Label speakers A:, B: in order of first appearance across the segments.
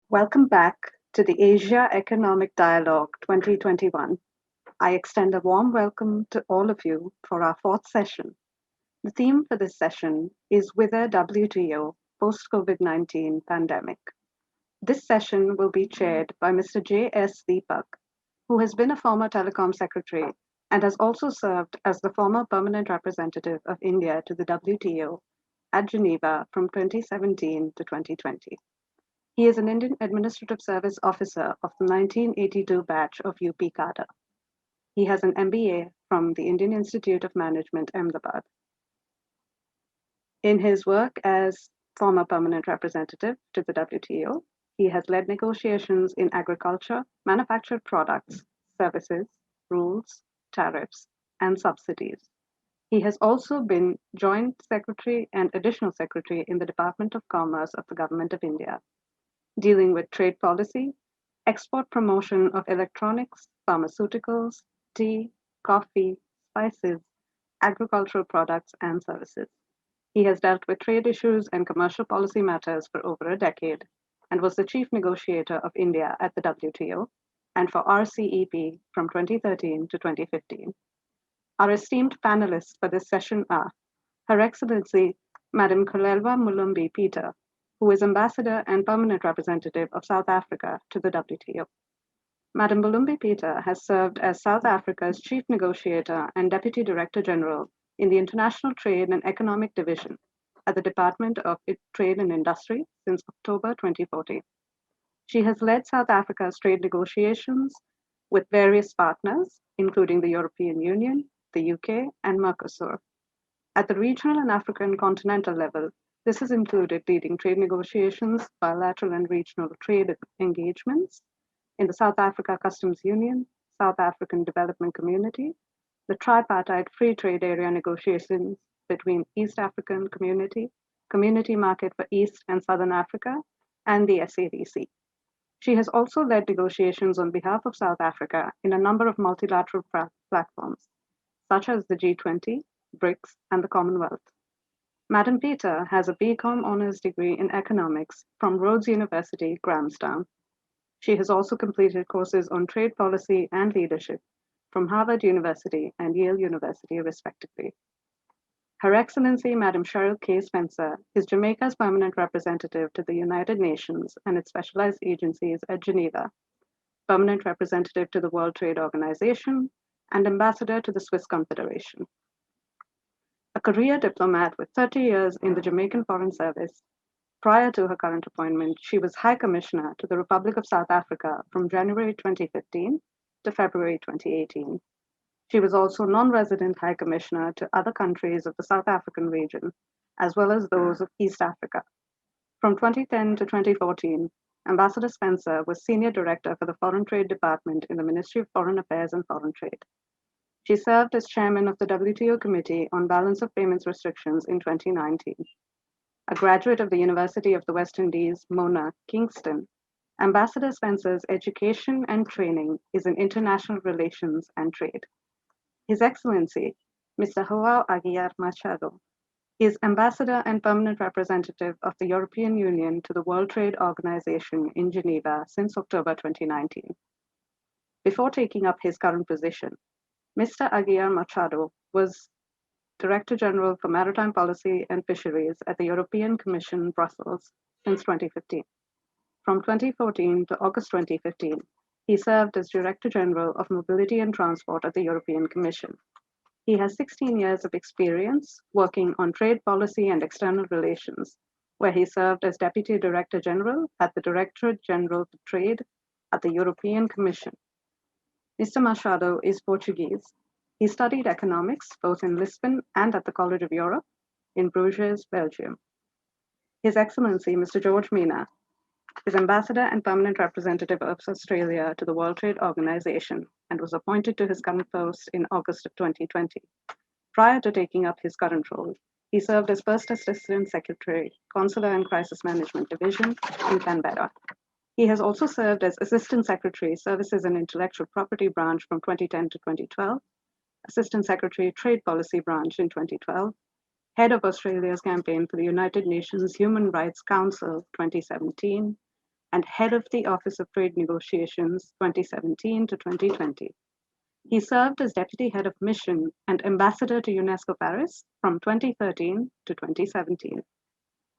A: Welcome back to the Asia Economic Dialogue 2021. I extend a warm welcome to all of you for our fourth session. The theme for this session is Whither WTO post-COVID-19 pandemic. This session will be chaired by Mr. J.S. Deepak, who has been a former Telecom secretary and has also served as the former permanent representative of India to the WTO at Geneva from 2017 to 2020. He is an Indian Administrative Service Officer of the 1982 batch of UP cadre. He has an MBA from the Indian Institute of Management, Ahmedabad. In his work as former permanent representative to the WTO, he has led negotiations in agriculture, manufactured products, services, rules, tariffs, and subsidies. He has also been Joint Secretary and Additional Secretary in the Department of Commerce of the Government of India, dealing with trade policy, export promotion of electronics, pharmaceuticals, tea, coffee, spices, agricultural products, and services. He has dealt with trade issues and commercial policy matters for over a decade and was the chief negotiator of India at the WTO and for RCEP from 2013 to 2015. Our esteemed panelists for this session are Her Excellency Madam Xolelwa Mlumbi-Peter, who is Ambassador and Permanent Representative of South Africa to the WTO. Madam Mlumbi-Peter has served as South Africa's Chief Negotiator and Deputy Director General in the International Trade and Economic Division at the Department of Trade and Industry since October 2014. She has led South Africa's trade negotiations with various partners, including the European Union, the UK, and Mercosur. At the regional and African continental level, this has included leading trade negotiations, bilateral and regional trade engagements in the South Africa Customs Union, South African Development Community, the tripartite free trade area negotiations between East African Community, Community Market for East and Southern Africa, and the SADC. She has also led negotiations on behalf of South Africa in a number of multilateral platforms, such as the G20, BRICS, and the Commonwealth. Madam Peter has a BCom honors degree in economics from Rhodes University, Grahamstown. She has also completed courses on trade policy and leadership from Harvard University and Yale University, respectively. Her Excellency Madam Cheryl K. Spencer is Jamaica's permanent representative to the United Nations and its specialized agencies at Geneva, permanent representative to the World Trade Organization, and ambassador to the Swiss Confederation. A career diplomat with 30 years in the Jamaican Foreign Service, prior to her current appointment, she was High Commissioner to the Republic of South Africa from January 2015 to February 2018. She was also non-resident High Commissioner to other countries of the South African region, as well as those of East Africa. From 2010 to 2014, Ambassador Spencer was Senior Director for the Foreign Trade Department in the Ministry of Foreign Affairs and Foreign Trade. She served as Chairman of the WTO Committee on Balance of Payments Restrictions in 2019. A graduate of the University of the West Indies, Mona, Kingston, Ambassador Spencer's education and training is in international relations and trade. His Excellency, Mr. João Aguiar Machado, is Ambassador and Permanent Representative of the European Union to the World Trade Organization in Geneva since October 2019. Before taking up his current position, Mr. Aguiar Machado was Director General for Maritime Policy and Fisheries at the European Commission, Brussels, since 2015. From 2014 to August 2015, he served as Director General of Mobility and Transport at the European Commission. He has 16 years of experience working on trade policy and external relations, where he served as Deputy Director General at the Directorate General for Trade at the European Commission. Mr. Machado is Portuguese. He studied economics both in Lisbon and at the College of Europe in Bruges, Belgium. His Excellency, Mr. George Mina, is Ambassador and Permanent Representative of Australia to the World Trade Organization and was appointed to his current post in August of 2020. Prior to taking up his current role, he served as First Assistant Secretary, Consular and Crisis Management Division in Canberra. He has also served as Assistant Secretary, Services and Intellectual Property Branch from 2010 to 2012, Assistant Secretary, Trade Policy Branch in 2012, Head of Australia's Campaign for the United Nations Human Rights Council 2017, and head of the Office of Trade Negotiations 2017 to 2020. He served as Deputy Head of Mission and Ambassador to UNESCO Paris from 2013 to 2017.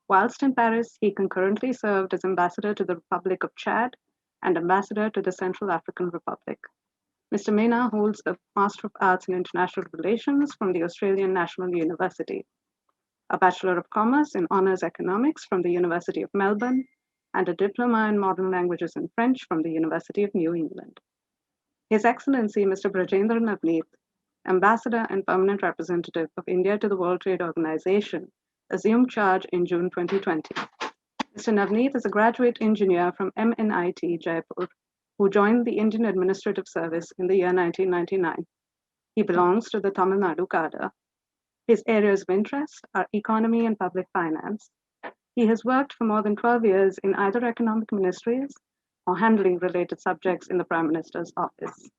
A: Whilst in Paris, he concurrently served as Ambassador to the Republic of Chad and Ambassador to the Central African Republic. Mr. Mina holds a Master of Arts in International Relations from the Australian National University, a Bachelor of Commerce in Honours Economics from the University of Melbourne, and a Diploma in Modern Languages and French from the University of New England. His Excellency, Mr. Brajendra Navnit, Ambassador and Permanent Representative of India to the World Trade Organization, assumed charge in June 2020. Mr. Navnit is a graduate engineer from MNIT Jaipur, who joined the Indian Administrative Service in the year 1999. He belongs to the Tamil Nadu cadre. His areas of interest are economy and public finance. He has worked for more than 12 years in either economic ministries or handling related subjects in the Prime Minister's office.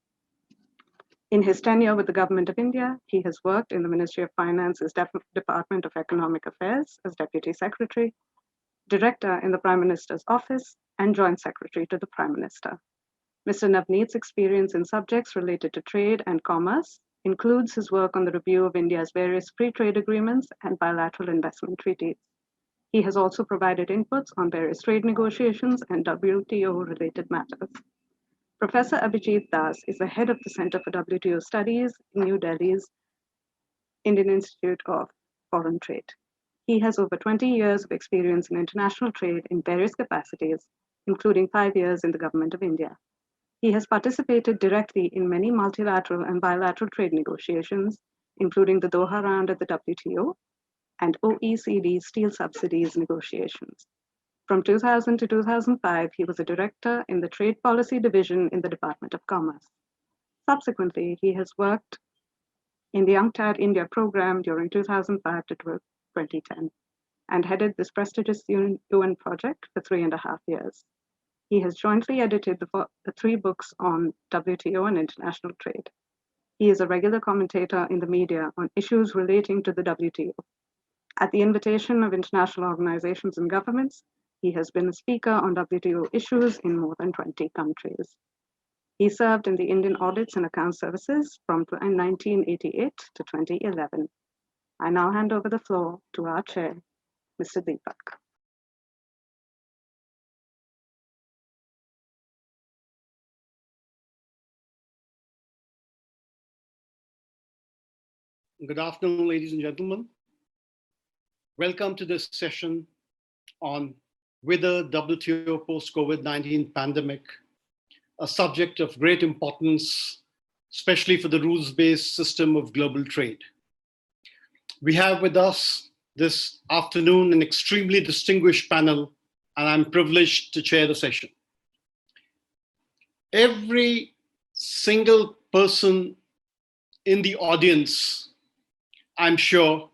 A: In his tenure with the Government of India, he has worked in the Ministry of Finance's Department of Economic Affairs as Deputy Secretary, Director in the Prime Minister's office, and Joint Secretary to the Prime Minister. Mr. Navnit's experience in subjects related to trade and commerce includes his work on the review of India's various free trade agreements and bilateral investment treaties. He has also provided inputs on various trade negotiations and WTO-related matters. Professor Abhijit Das is the head of the Center for WTO Studies in New Delhi's Indian Institute of Foreign Trade. He has over 20 years of experience in international trade in various capacities, including 5 years in the Government of India. He has participated directly in many multilateral and bilateral trade negotiations, including the Doha round at the WTO and OECD steel subsidies negotiations. From 2000 to 2005, he was a director in the Trade Policy Division in the Department of Commerce. Subsequently, he has worked in the UNCTAD India program during 2005 to 2010 and headed this prestigious UN project for 3.5 years. He has jointly edited the 3 books on WTO and international trade. He is a regular commentator in the media on issues relating to the WTO. At the invitation of international organizations and governments, he has been a speaker on WTO issues in more than 20 countries. He served in the Indian Audits and Accounts Services from 1988 to 2011. I now hand over the floor to our chair, Mr. Deepak.
B: Good afternoon, ladies and gentlemen. Welcome to this session on Whither WTO post-COVID-19 pandemic, a subject of great importance, especially for the rules-based system of global trade. We have with us this afternoon an extremely distinguished panel, and I'm privileged to chair the session. Every single person in the audience, I'm sure,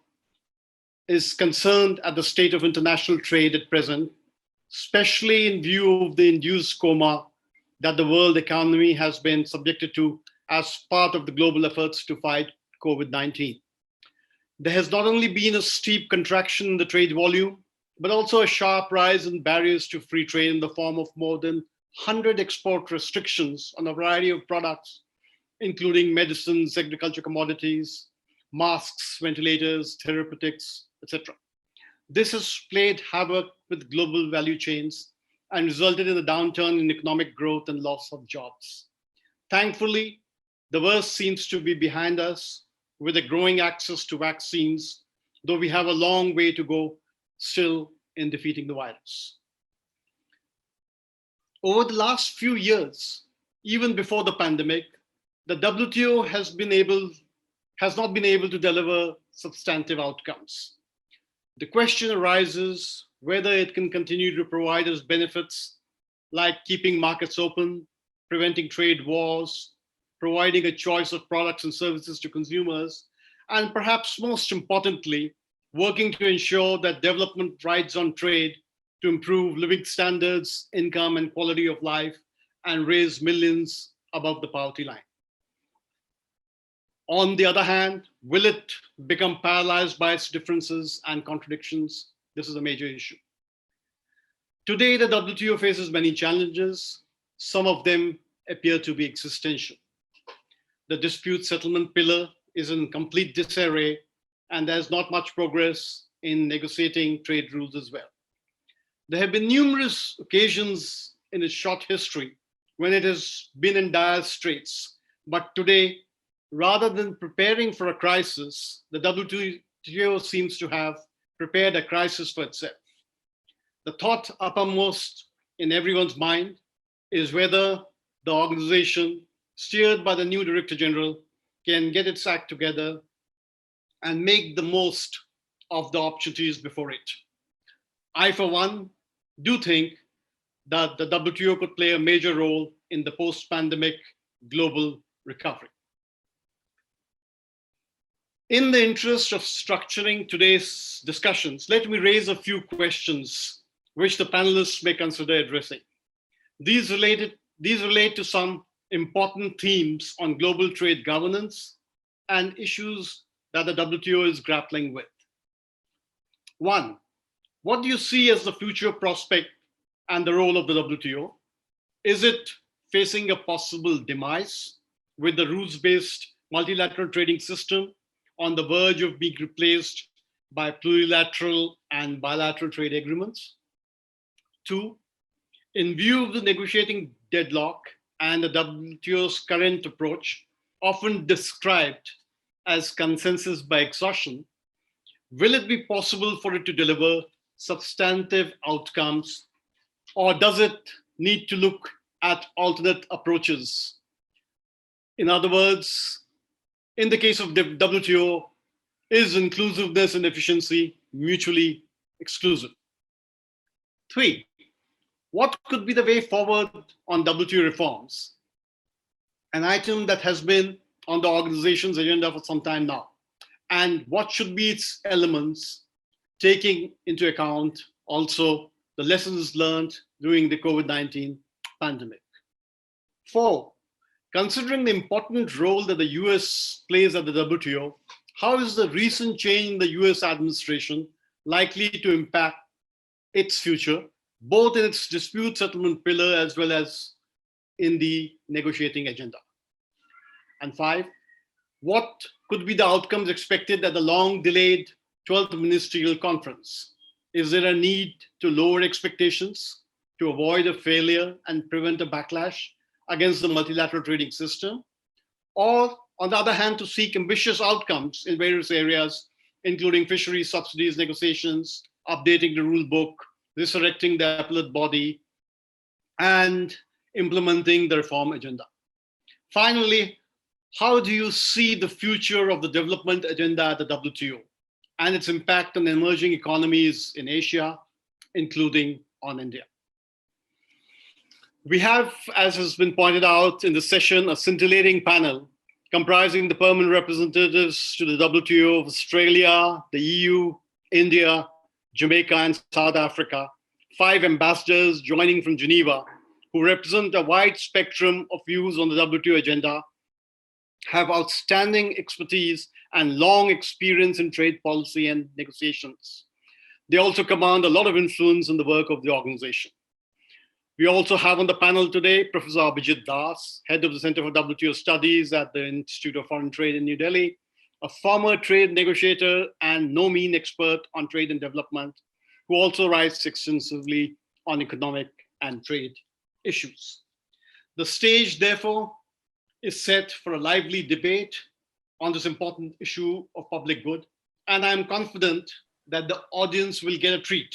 B: is concerned at the state of international trade at present, especially in view of the induced coma that the world economy has been subjected to as part of the global efforts to fight COVID-19. There has not only been a steep contraction in the trade volume, but also a sharp rise in barriers to free trade in the form of more than 100 export restrictions on a variety of products, including medicines, agriculture commodities, masks, ventilators, therapeutics, etc. This has played havoc with global value chains and resulted in a downturn in economic growth and loss of jobs. Thankfully, the worst seems to be behind us with a growing access to vaccines, though we have a long way to go still in defeating the virus. Over the last few years, even before the pandemic, the WTO has not been able to deliver substantive outcomes. The question arises whether it can continue to provide us benefits like keeping markets open, preventing trade wars, providing a choice of products and services to consumers, and perhaps most importantly, working to ensure that development rides on trade to improve living standards, income, and quality of life, and raise millions above the poverty line. On the other hand, will it become paralyzed by its differences and contradictions? This is a major issue. Today, the WTO faces many challenges. Some of them appear to be existential. The dispute settlement pillar is in complete disarray, and there's not much progress in negotiating trade rules as well. There have been numerous occasions in its short history when it has been in dire straits. But today, rather than preparing for a crisis, the WTO seems to have prepared a crisis for itself. The thought uppermost in everyone's mind is whether the organization, steered by the new Director General, can get its act together and make the most of the opportunities before it. I, for one, do think that the WTO could play a major role in the post-pandemic global recovery. In the interest of structuring today's discussions, let me raise a few questions which the panelists may consider addressing. These relate to some important themes on global trade governance and issues that the WTO is grappling with. One, what do you see as the future prospect and the role of the WTO? Is it facing a possible demise with the rules-based multilateral trading system on the verge of being replaced by plurilateral and bilateral trade agreements? Two, in view of the negotiating deadlock and the WTO's current approach, often described as consensus by exhaustion, will it be possible for it to deliver substantive outcomes, or does it need to look at alternate approaches? In other words, in the case of the WTO, is inclusiveness and efficiency mutually exclusive? Three, what could be the way forward on WTO reforms? An item that has been on the organization's agenda for some time now. And what should be its elements, taking into account also the lessons learned during the COVID-19 pandemic? Four, considering the important role that the US plays at the WTO, how is the recent change in the US administration likely to impact its future, both in its dispute settlement pillar as well as in the negotiating agenda? And five, what could be the outcomes expected at the long-delayed 12th Ministerial Conference? Is there a need to lower expectations to avoid a failure and prevent a backlash against the multilateral trading system? Or, on the other hand, to seek ambitious outcomes in various areas, including fisheries subsidies negotiations, updating the rule book, resurrecting the appellate body, and implementing the reform agenda? Finally, how do you see the future of the development agenda at the WTO and its impact on emerging economies in Asia, including on India? We have, as has been pointed out in the session, a scintillating panel comprising the permanent representatives to the WTO of Australia, the EU, India, Jamaica, and South Africa, 5 ambassadors joining from Geneva, who represent a wide spectrum of views on the WTO agenda, have outstanding expertise and long experience in trade policy and negotiations. They also command a lot of influence in the work of the organization. We also have on the panel today Professor Abhijit Das, head of the Center for WTO Studies at the Institute of Foreign Trade in New Delhi, a former trade negotiator and no mean expert on trade and development, who also writes extensively on economic and trade issues. The stage, therefore, is set for a lively debate on this important issue of public good, and I'm confident that the audience will get a treat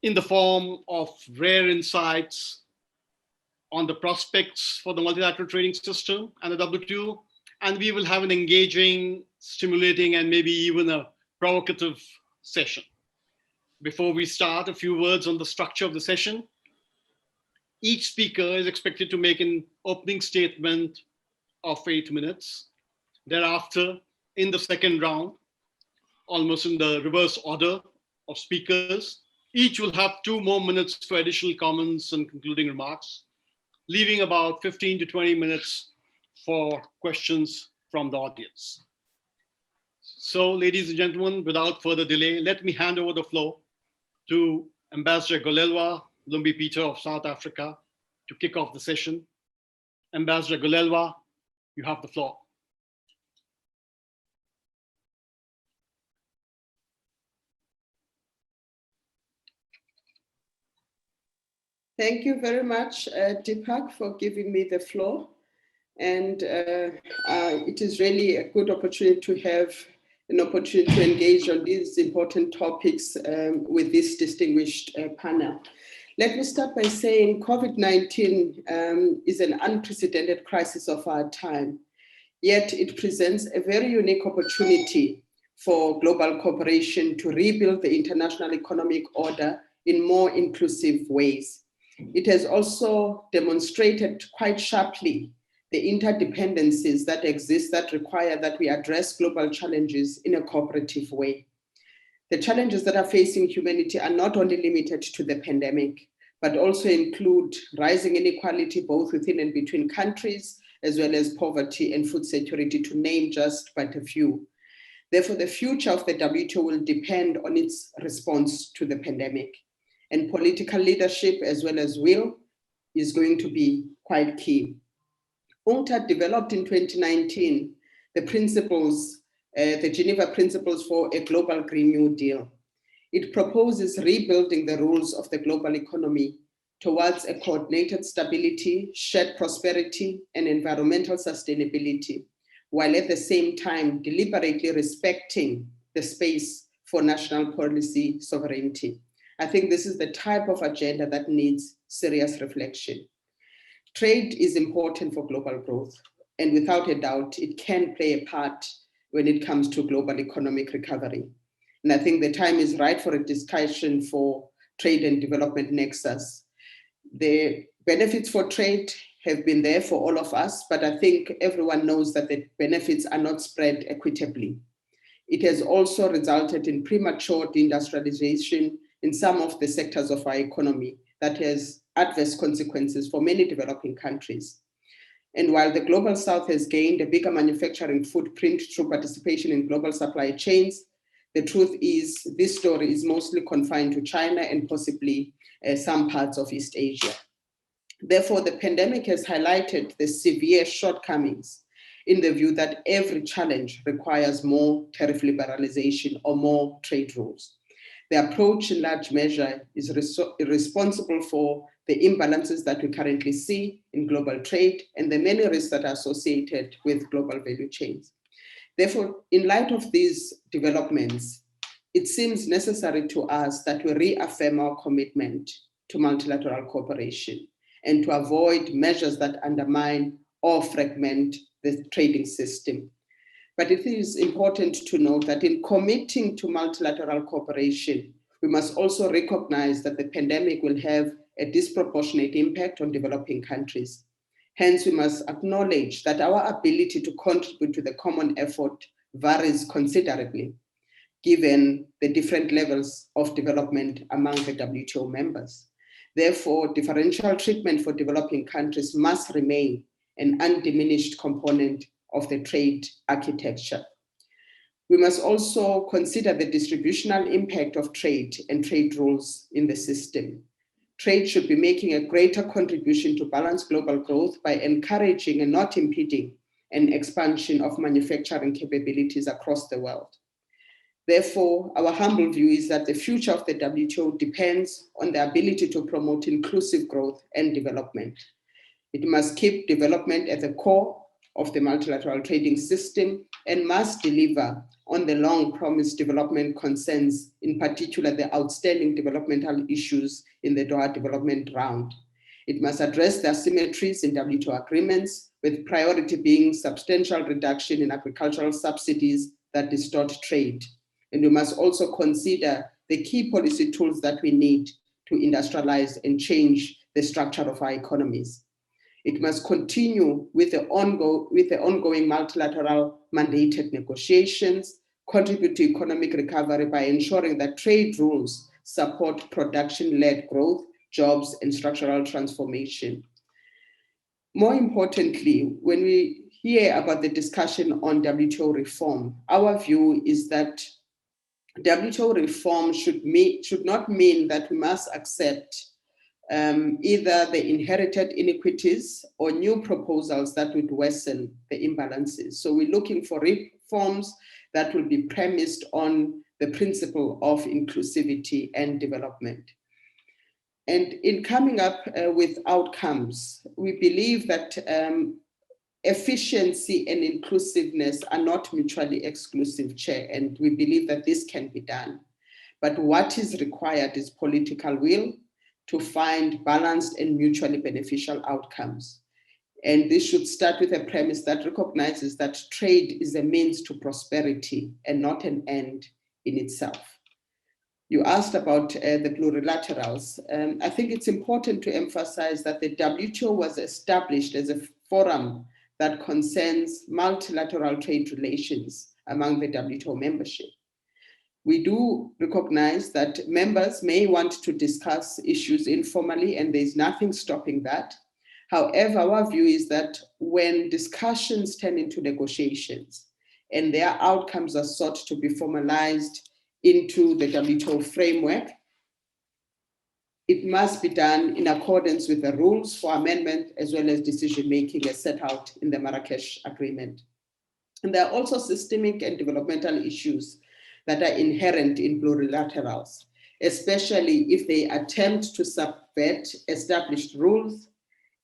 B: in the form of rare insights on the prospects for the multilateral trading system and the WTO, and we will have an engaging, stimulating, and maybe even a provocative session. Before we start, a few words on the structure of the session. Each speaker is expected to make an opening statement of 8 minutes. Thereafter, in the second round, almost in the reverse order of speakers, each will have 2 more minutes for additional comments and concluding remarks, leaving about 15 to 20 minutes for questions from the audience. So, ladies and gentlemen, without further delay, let me hand over the floor to Ambassador Xolelwa, Mlumbi-Peter of South Africa, to kick off the session. Ambassador Xolelwa, you have the floor.
C: Thank you very much, Deepak, for giving me the floor. And it is really a good opportunity to have an opportunity to engage on these important topics with this distinguished panel. Let me start by saying COVID-19 is an unprecedented crisis of our time, yet it presents a very unique opportunity for global cooperation to rebuild the international economic order in more inclusive ways. It has also demonstrated quite sharply the interdependencies that exist that require that we address global challenges in a cooperative way. The challenges that are facing humanity are not only limited to the pandemic, but also include rising inequality both within and between countries, as well as poverty and food security, to name just but a few. Therefore, the future of the WTO will depend on its response to the pandemic. And political leadership, as well as will, is going to be quite key. UNCTAD developed in 2019 the principles, the Geneva Principles for a Global Green New Deal. It proposes rebuilding the rules of the global economy towards a coordinated stability, shared prosperity, and environmental sustainability, while at the same time deliberately respecting the space for national policy sovereignty. I think this is the type of agenda that needs serious reflection. Trade is important for global growth, and without a doubt, it can play a part when it comes to global economic recovery. And I think the time is right for a discussion for trade and development nexus. The benefits for trade have been there for all of us, but I think everyone knows that the benefits are not spread equitably. It has also resulted in premature deindustrialization in some of the sectors of our economy that has adverse consequences for many developing countries. And while the Global South has gained a bigger manufacturing footprint through participation in global supply chains, the truth is this story is mostly confined to China and possibly some parts of East Asia. Therefore, the pandemic has highlighted the severe shortcomings in the view that every challenge requires more tariff liberalization or more trade rules. The approach in large measure is responsible for the imbalances that we currently see in global trade and the many risks that are associated with global value chains. Therefore, in light of these developments, it seems necessary to us that we reaffirm our commitment to multilateral cooperation and to avoid measures that undermine or fragment the trading system. But it is important to note that in committing to multilateral cooperation, we must also recognize that the pandemic will have a disproportionate impact on developing countries. Hence, we must acknowledge that our ability to contribute to the common effort varies considerably, given the different levels of development among the WTO members. Therefore, differential treatment for developing countries must remain an undiminished component of the trade architecture. We must also consider the distributional impact of trade and trade rules in the system. Trade should be making a greater contribution to balanced global growth by encouraging and not impeding an expansion of manufacturing capabilities across the world. Therefore, our humble view is that the future of the WTO depends on the ability to promote inclusive growth and development. It must keep development at the core of the multilateral trading system and must deliver on the long-promised development concerns, in particular the outstanding developmental issues in the Doha Development Round. It must address the asymmetries in WTO agreements, with priority being substantial reduction in agricultural subsidies that distort trade. And we must also consider the key policy tools that we need to industrialize and change the structure of our economies. It must continue with the ongoing multilateral mandated negotiations, contribute to economic recovery by ensuring that trade rules support production-led growth, jobs, and structural transformation. More importantly, when we hear about the discussion on WTO reform, our view is that WTO reform should not mean that we must accept either the inherited inequities or new proposals that would worsen the imbalances. So we're looking for reforms that will be premised on the principle of inclusivity and development. And in coming up with outcomes, we believe that efficiency and inclusiveness are not mutually exclusive, Chair, and we believe that this can be done. But what is required is political will to find balanced and mutually beneficial outcomes. And this should start with a premise that recognizes that trade is a means to prosperity and not an end in itself. You asked about the plurilaterals. I think it's important to emphasize that the WTO was established as a forum that concerns multilateral trade relations among the WTO membership. We do recognize that members may want to discuss issues informally, and there's nothing stopping that. However, our view is that when discussions turn into negotiations and their outcomes are sought to be formalized into the WTO framework, it must be done in accordance with the rules for amendment as well as decision-making as set out in the Marrakesh Agreement. And there are also systemic and developmental issues that are inherent in plurilaterals, especially if they attempt to subvert established rules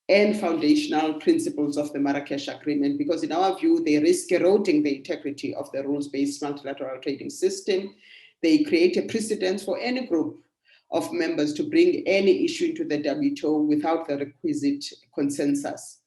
C: and foundational principles of the Marrakesh Agreement, because in our view, they risk eroding the integrity of the rules-based multilateral trading system. They create a precedent for any group of members to bring any issue into the WTO without the requisite consensus.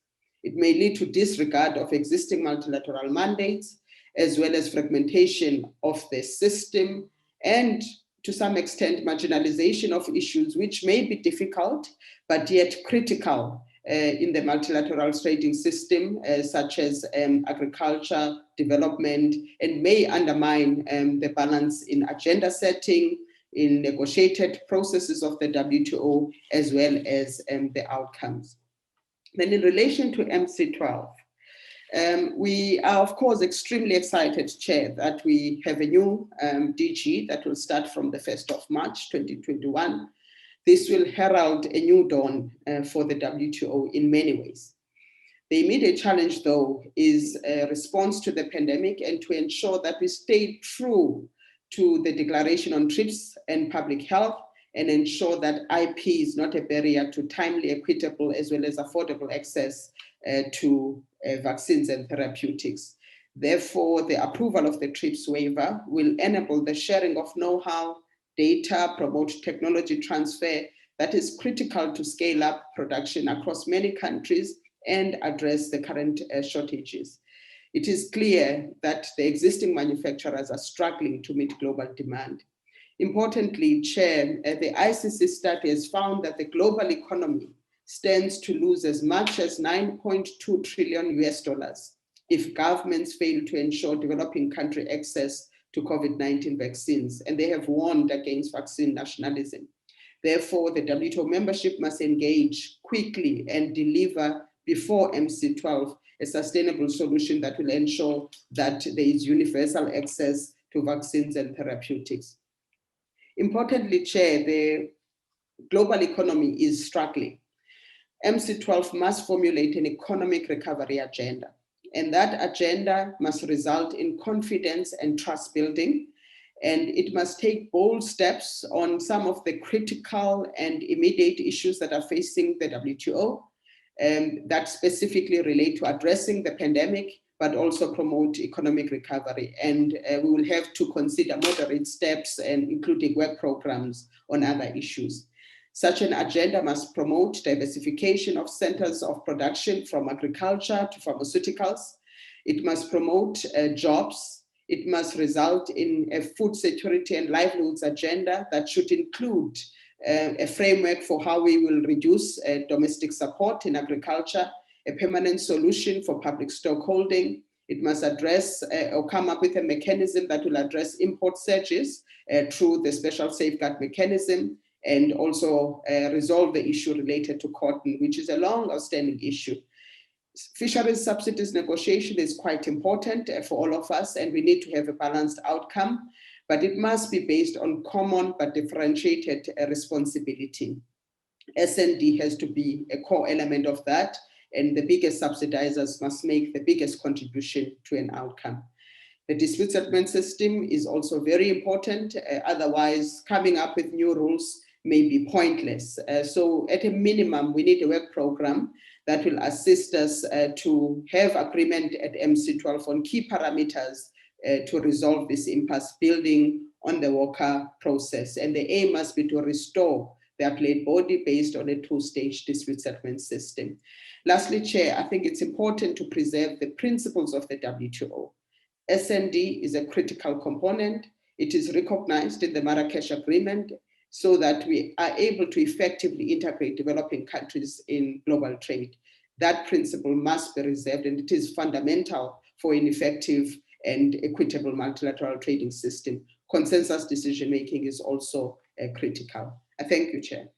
C: It may lead to disregard of existing multilateral mandates, as well as fragmentation of the system, and to some extent, marginalization of issues which may be difficult, but yet critical in the multilateral trading system, such as agriculture, development, and may undermine the balance in agenda setting, in negotiated processes of the WTO, as well as the outcomes. Then in relation to MC12, we are, of course, extremely excited, Chair, that we have a new DG that will start from the 1st of March 2021. This will herald a new dawn for the WTO in many ways. The immediate challenge, though, is a response to the pandemic and to ensure that we stay true to the Declaration on TRIPS and public health, and ensure that IP is not a barrier to timely, equitable, as well as affordable access to vaccines and therapeutics. Therefore, the approval of the TRIPS waiver will enable the sharing of know-how, data, promote technology transfer that is critical to scale up production across many countries and address the current shortages. It is clear that the existing manufacturers are struggling to meet global demand. Importantly, Chair, the ICC study has found that the global economy stands to lose as much as $9.2 trillion if governments fail to ensure developing country access to COVID-19 vaccines, and they have warned against vaccine nationalism. Therefore, the WTO membership must engage quickly and deliver before MC12 a sustainable solution that will ensure that there is universal access to vaccines and therapeutics. Importantly, Chair, the global economy is struggling. MC12 must formulate an economic recovery agenda, and that agenda must result in confidence and trust building, and it must take bold steps on some of the critical and immediate issues that are facing the WTO, that specifically relate to addressing the pandemic, but also promote economic recovery. And we will have to consider moderate steps, and including work programs on other issues. Such an agenda must promote diversification of centers of production from agriculture to pharmaceuticals. It must promote jobs. It must result in a food security and livelihoods agenda that should include a framework for how we will reduce domestic support in agriculture, a permanent solution for public stockholding. It must address or come up with a mechanism that will address import surges through the special safeguard mechanism, and also resolve the issue related to cotton, which is a long outstanding issue. Fisheries subsidies negotiation is quite important for all of us, and we need to have a balanced outcome. but it must be based on common but differentiated responsibility. S&D has to be a core element of that, and the biggest subsidizers must make the biggest contribution to an outcome. The dispute settlement system is also very important, otherwise coming up with new rules may be pointless. So at a minimum, we need a work program that will assist us to have agreement at MC12 on key parameters to resolve this impasse, building on the Walker process. And the aim must be to restore the appellate body based on a two-stage dispute settlement system. Lastly, Chair, I think it's important to preserve the principles of the WTO. S&D is a critical component. It is recognized in the Marrakesh Agreement so that we are able to effectively integrate developing countries in global trade. That principle must be reserved, and it is fundamental for an effective and equitable multilateral trading system. Consensus decision-making is also critical. I thank you, Chair.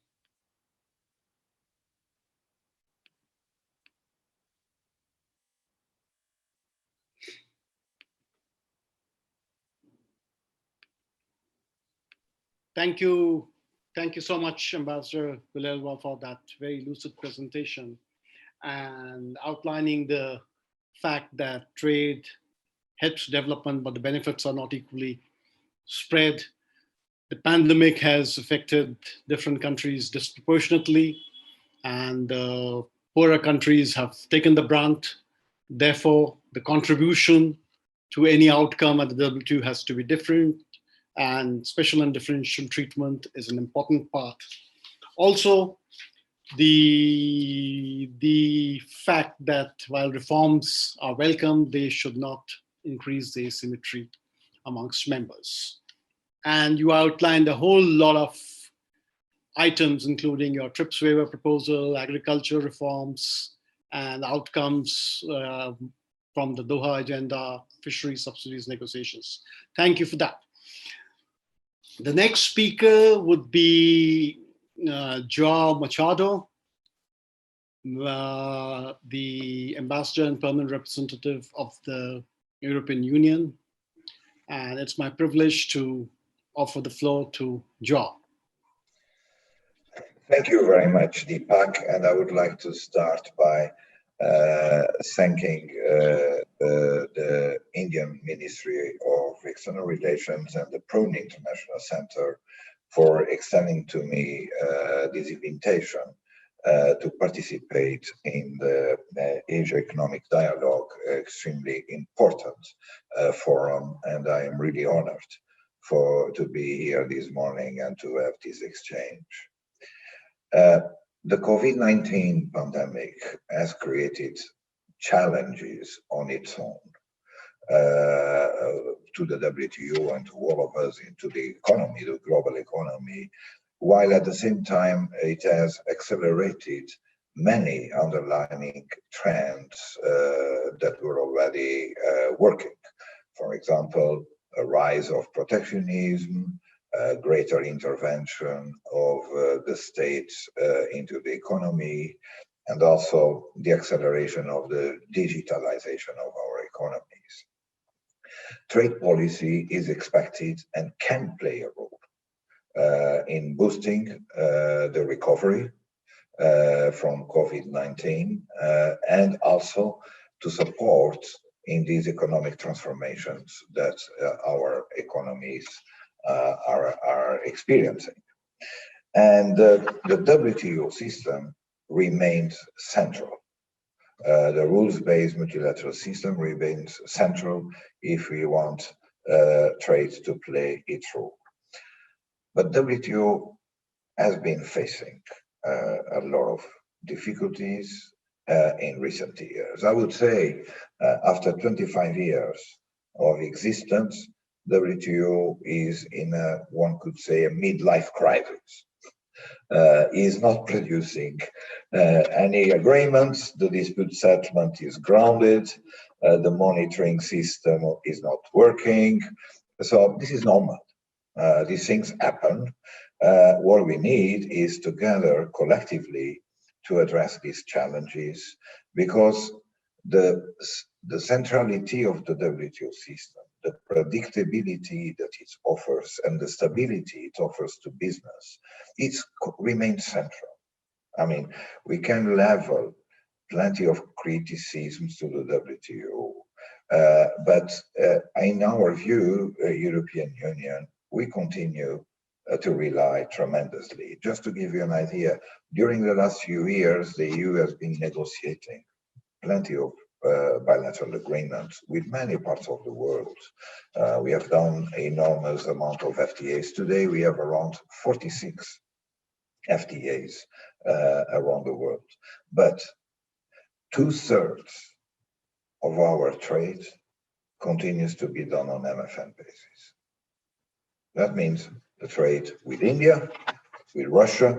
B: Thank you. Thank you so much, Ambassador Xolelwa, for that very lucid presentation and outlining the fact that trade helps development, but the benefits are not equally spread. The pandemic has affected different countries disproportionately, and poorer countries have taken the brunt. Therefore, the contribution to any outcome at the WTO has to be different, and special and differential treatment is an important part. Also, the fact that while reforms are welcome, they should not increase the asymmetry amongst members. And you outlined a whole lot of items, including your TRIPS waiver proposal, agriculture reforms, and outcomes from the Doha agenda, fishery subsidies negotiations. Thank you for that. The next speaker would be João Machado, the Ambassador and Permanent Representative of the European Union. And it's my privilege to offer the floor to João.
D: Thank you very much, Deepak. And I would like to start by thanking the Indian Ministry of External Relations and the Prune International Center for extending to me this invitation to participate in the Asia Economic Dialogue, extremely important forum, and I am really honored to be here this morning and to have this exchange. The COVID-19 pandemic has created challenges on its own to the WTO and to all of us, into the economy, the global economy, while at the same time it has accelerated many underlying trends that were already working. For example, a rise of protectionism, greater intervention of the states into the economy, and also the acceleration of the digitalization of our economies. Trade policy is expected and can play a role in boosting the recovery from COVID-19 and also to support in these economic transformations that our economies are experiencing. And the WTO system remains central. The rules-based multilateral system remains central if we want trade to play its role. But WTO has been facing a lot of difficulties in recent years. I would say after 25 years of existence, WTO is in a, one could say, a midlife crisis. Is not producing any agreements, the dispute settlement is grounded, the monitoring system is not working. So this is normal. These things happen. What we need is to gather collectively to address these challenges, because the centrality of the WTO system the predictability that it offers and the stability it offers to business, it remains central. I mean, we can level plenty of criticisms to the WTO, but in our view, European Union, we continue to rely tremendously. Just to give you an idea, during the last few years, the EU has been negotiating plenty of bilateral agreements with many parts of the world. We have done enormous amount of FTAs. Today, we have around 46 FTAs around the world. But 2/3 of our trade continues to be done on MFN basis. That means the trade with India, with Russia,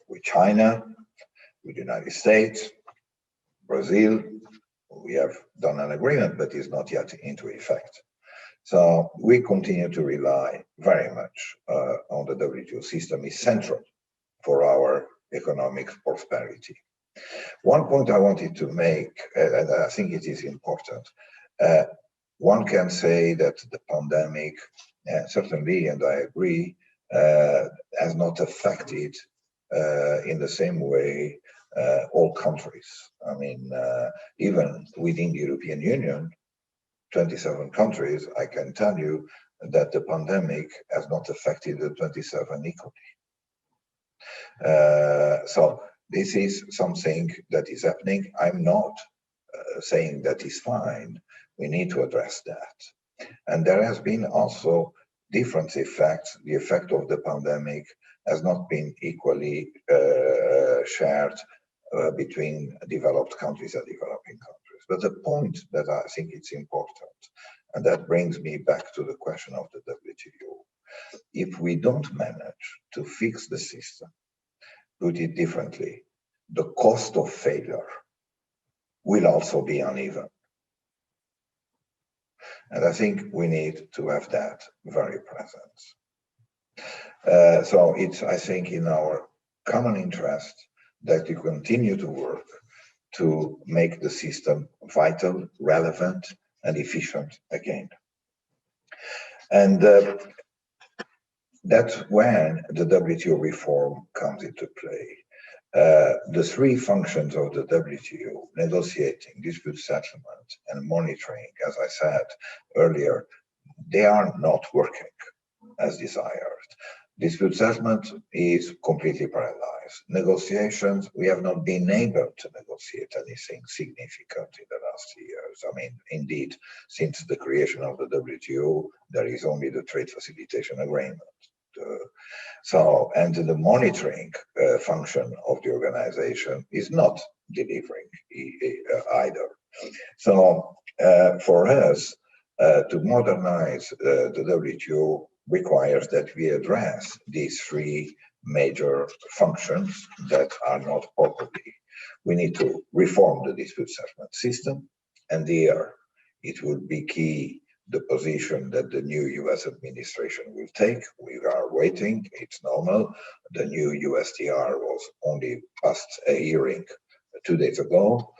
D: with China, with the United States, Brazil. We have done an agreement, but it's not yet into effect. So we continue to rely very much on the WTO system. Is central for our economic prosperity. One point I wanted to make, and I think it is important, one can say that the pandemic, certainly, and I agree, has not affected in the same way all countries. I mean, even within the European Union, 27 countries, I can tell you that the pandemic has not affected the 27 equally. So this is something that is happening. I'm not saying that is fine. We need to address that. And there has been also different effects. The effect of the pandemic has not been equally shared between developed countries and developing countries. But the point that I think it's important, and that brings me back to the question of the WTO, if we don't manage to fix the system, put it differently, the cost of failure will also be uneven. And I think we need to have that very present. So it's, I think, in our common interest that we continue to work to make the system vital, relevant, and efficient again. And that's when the WTO reform comes into play. The three functions of the WTO, negotiating, dispute settlement, and monitoring, as I said earlier, they are not working as desired. Dispute settlement is completely paralyzed. Negotiations, we have not been able to negotiate anything significant in the last years. I mean, indeed, since the creation of the WTO, there is only the trade facilitation agreement. And the monitoring function of the organization is not delivering either. So for us to modernize the WTO requires that we address these three major functions that are not properly. We need to reform the dispute settlement system, and here it will be key the position that the new US administration will take. We are waiting, it's normal. The new USTR was only past a hearing 2 days ago.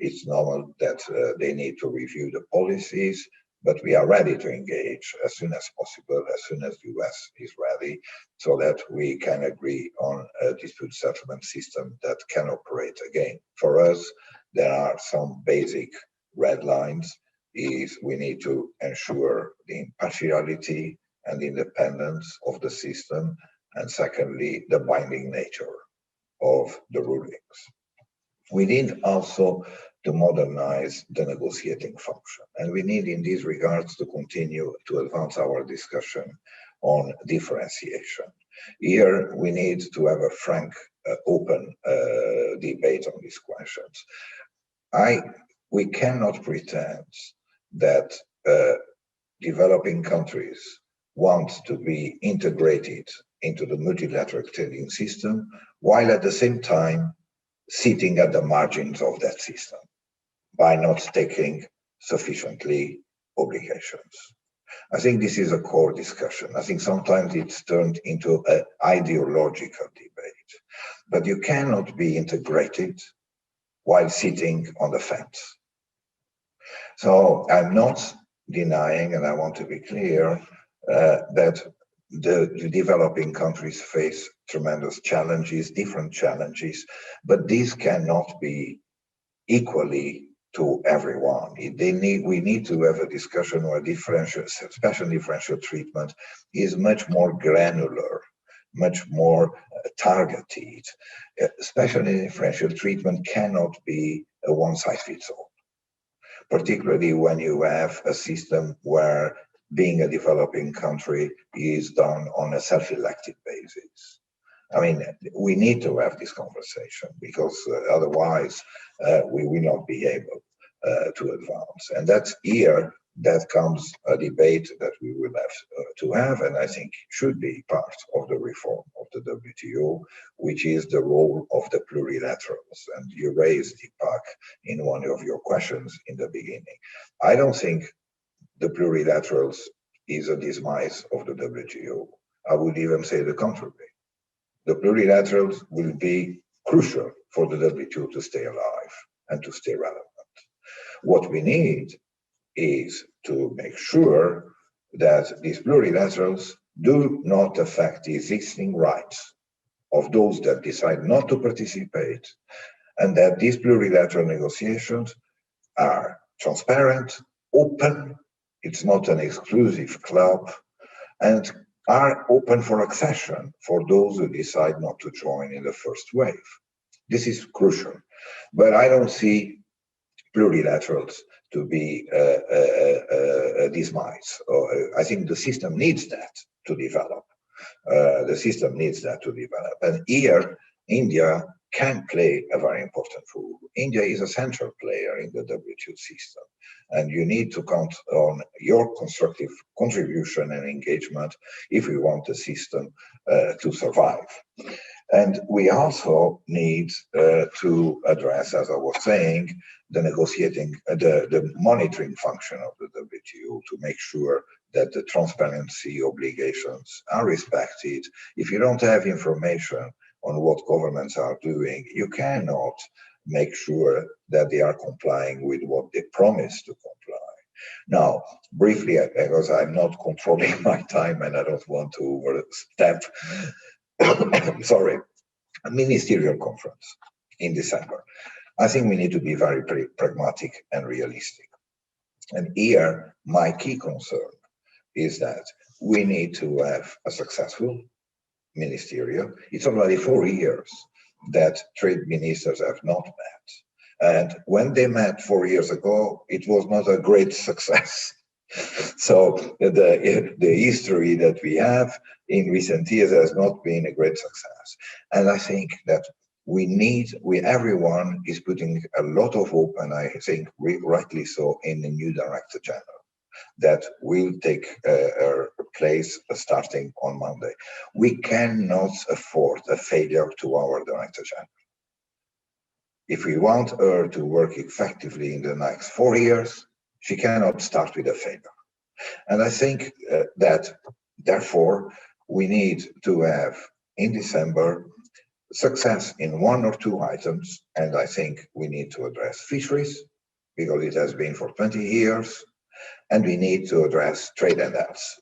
D: It's normal that they need to review the policies, but we are ready to engage as soon as possible, as soon as the US is ready, so that we can agree on a dispute settlement system that can operate again. For us, there are some basic red lines. Is we need to ensure the impartiality and independence of the system, and secondly, the binding nature of the rulings. We need also to modernize the negotiating function, and we need in these regards to continue to advance our discussion on differentiation. Here we need to have a frank, open debate on these questions. We cannot pretend that developing countries want to be integrated into the multilateral trading system, while at the same time sitting at the margins of that system by not taking sufficiently obligations. I think this is a core discussion. I think sometimes it's turned into an ideological debate, but you cannot be integrated while sitting on the fence. So I'm not denying, and I want to be clear, that the developing countries face tremendous challenges, different challenges, but these cannot be equally to everyone. We need to have a discussion where special differential treatment is much more granular, much more targeted. Special differential treatment cannot be a one-size-fits-all, particularly when you have a system where being a developing country is done on a self-elected basis. I mean, we need to have this conversation because otherwise we will not be able to advance. And that's here that comes a debate that we will have to have, and I think should be part of the reform of the WTO, which is the role of the plurilaterals. And you raised, Deepak, in one of your questions in the beginning. I don't think the plurilaterals is a demise of the WTO. I would even say the contrary. The plurilaterals will be crucial for the WTO to stay alive and to stay relevant. What we need is to make sure that these plurilaterals do not affect the existing rights of those that decide not to participate, and that these plurilateral negotiations are transparent, open, it's not an exclusive club, and are open for accession for those who decide not to join in the first wave. This is crucial, but I don't see plurilaterals to be a demise. I think the system needs that to develop. The system needs that to develop. And here, India can play a very important role. India is a central player in the WTO system, and you need to count on your constructive contribution and engagement if we want the system to survive. And we also need to address, as I was saying, the the monitoring function of the WTO to make sure that the transparency obligations are respected. If you don't have information on what governments are doing, you cannot make sure that they are complying with what they promise to comply. Now, briefly, because I'm not controlling my time and I don't want to overstep, sorry, a ministerial conference in December. I think we need to be very pragmatic and realistic. And here, my key concern is that we need to have a successful ministerial. It's already 4 years that trade ministers have not met. And when they met 4 years ago, it was not a great success. So the history that we have in recent years has not been a great success. And I think that everyone is putting a lot of hope, and I think rightly so, in the new Director General that will take her place starting on Monday. We cannot afford a failure to our Director General. If we want her to work effectively in the next 4 years, she cannot start with a failure. And I think that, therefore, we need to have, in December, success in 1 or 2 items, and I think we need to address fisheries, because it has been for 20 years, and we need to address trade and health.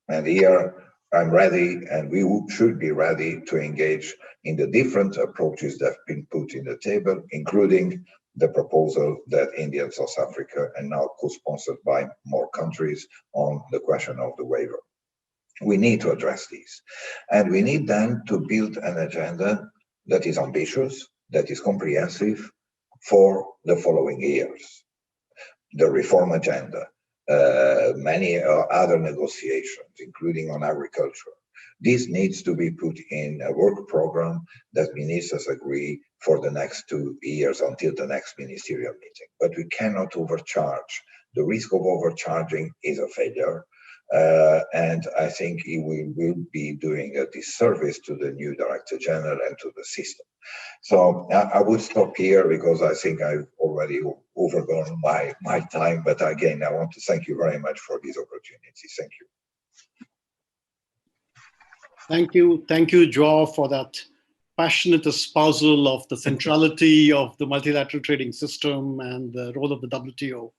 D: And here, I'm ready, and we should be ready to engage in the different approaches that have been put in the table, including the proposal that India and South Africa, and now co-sponsored by more countries, on the question of the waiver. We need to address these. And we need then to build an agenda that is ambitious, that is comprehensive for the following years. The reform agenda, many other negotiations, including on agriculture. This needs to be put in a work program that ministers agree for the next 2 years until the next ministerial meeting. But we cannot overcharge. The risk of overcharging is a failure. And I think we will be doing a disservice to the new Director General and to the system. So I would stop here because I think I've already overgone my time. But again, I want to thank you very much for this opportunity. Thank you.
B: Thank you, João, for that passionate espousal of the centrality of the multilateral trading system and the role of the WTO.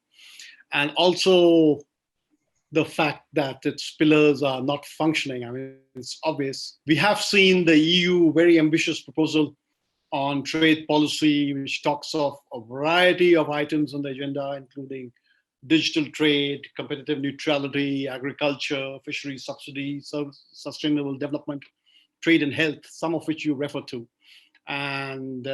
B: and also the fact that its pillars are not functioning. I mean, it's obvious. We have seen the EU very ambitious proposal on trade policy, which talks of a variety of items on the agenda, including digital trade, competitive neutrality, agriculture, fisheries subsidies, sustainable development, trade and health, some of which you refer to. And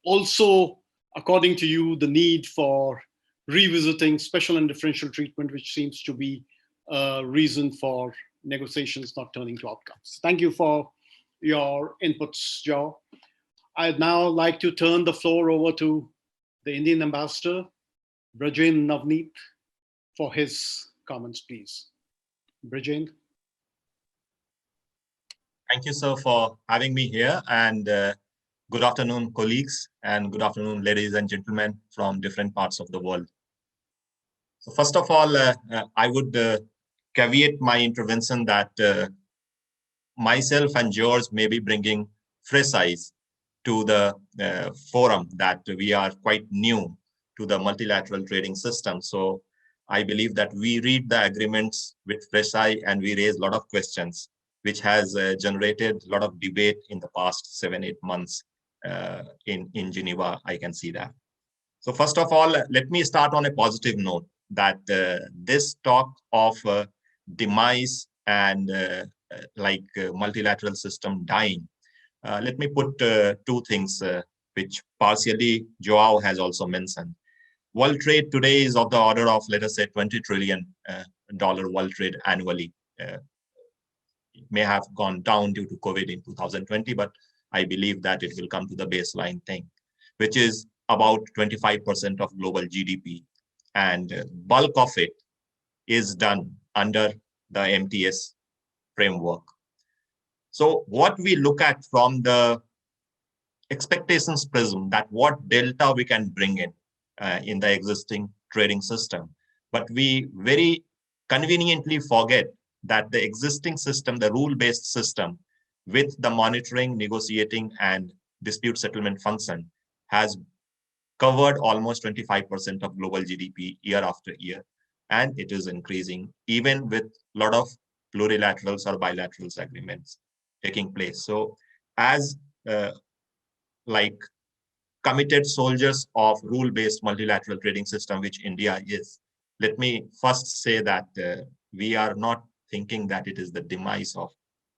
B: also, according to you, the need for revisiting special and differential treatment, which seems to be a reason for negotiations not turning to outcomes. Thank you for your inputs, João. I'd now like to turn the floor over to the Indian ambassador, Brajendra Navnit, for his comments, please. Brajendra.
E: Thank you, sir, for having me here. And good afternoon, colleagues, and good afternoon, ladies and gentlemen from different parts of the world. So first of all, I would caveat my intervention that myself and George may be bringing fresh eyes to the forum, that we are quite new to the multilateral trading system. So I believe that we read the agreements with fresh eye and we raise a lot of questions, which has generated a lot of debate in the past 7-8 months in Geneva. I can see that. So first of all, let me start on a positive note that this talk of demise and multilateral system dying, let me put two things which partially João has also mentioned. World trade today is of the order of, let us say, $20 trillion world trade annually. It may have gone down due to COVID in 2020, but I believe that it will come to the baseline thing, which is about 25% of global GDP. And bulk of it is done under the MTS framework. So what we look at from the expectations prism, that what delta we can bring in the existing trading system. But we very conveniently forget that the existing system, the rule-based system with the monitoring, negotiating, and dispute settlement function has covered almost 25% of global GDP year after year. And it is increasing even with a lot of plurilaterals or bilaterals agreements taking place. So as committed soldiers of rule-based multilateral trading system, which India is, let me first say that we are not thinking that it is the demise of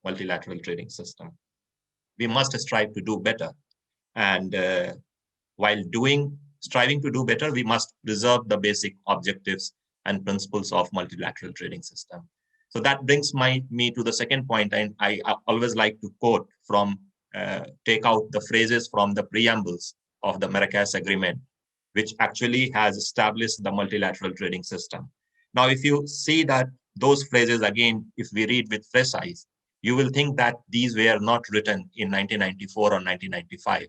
E: multilateral trading system. We must strive to do better. And while striving to do better, we must preserve the basic objectives and principles of multilateral trading system. So that brings me to the second point, and I always like to quote from, take out the phrases from the preambles of the Marrakesh Agreement, which actually has established the multilateral trading system. Now, if you see that those phrases again, if we read with fresh eyes, you will think that these were not written in 1994 or 1995.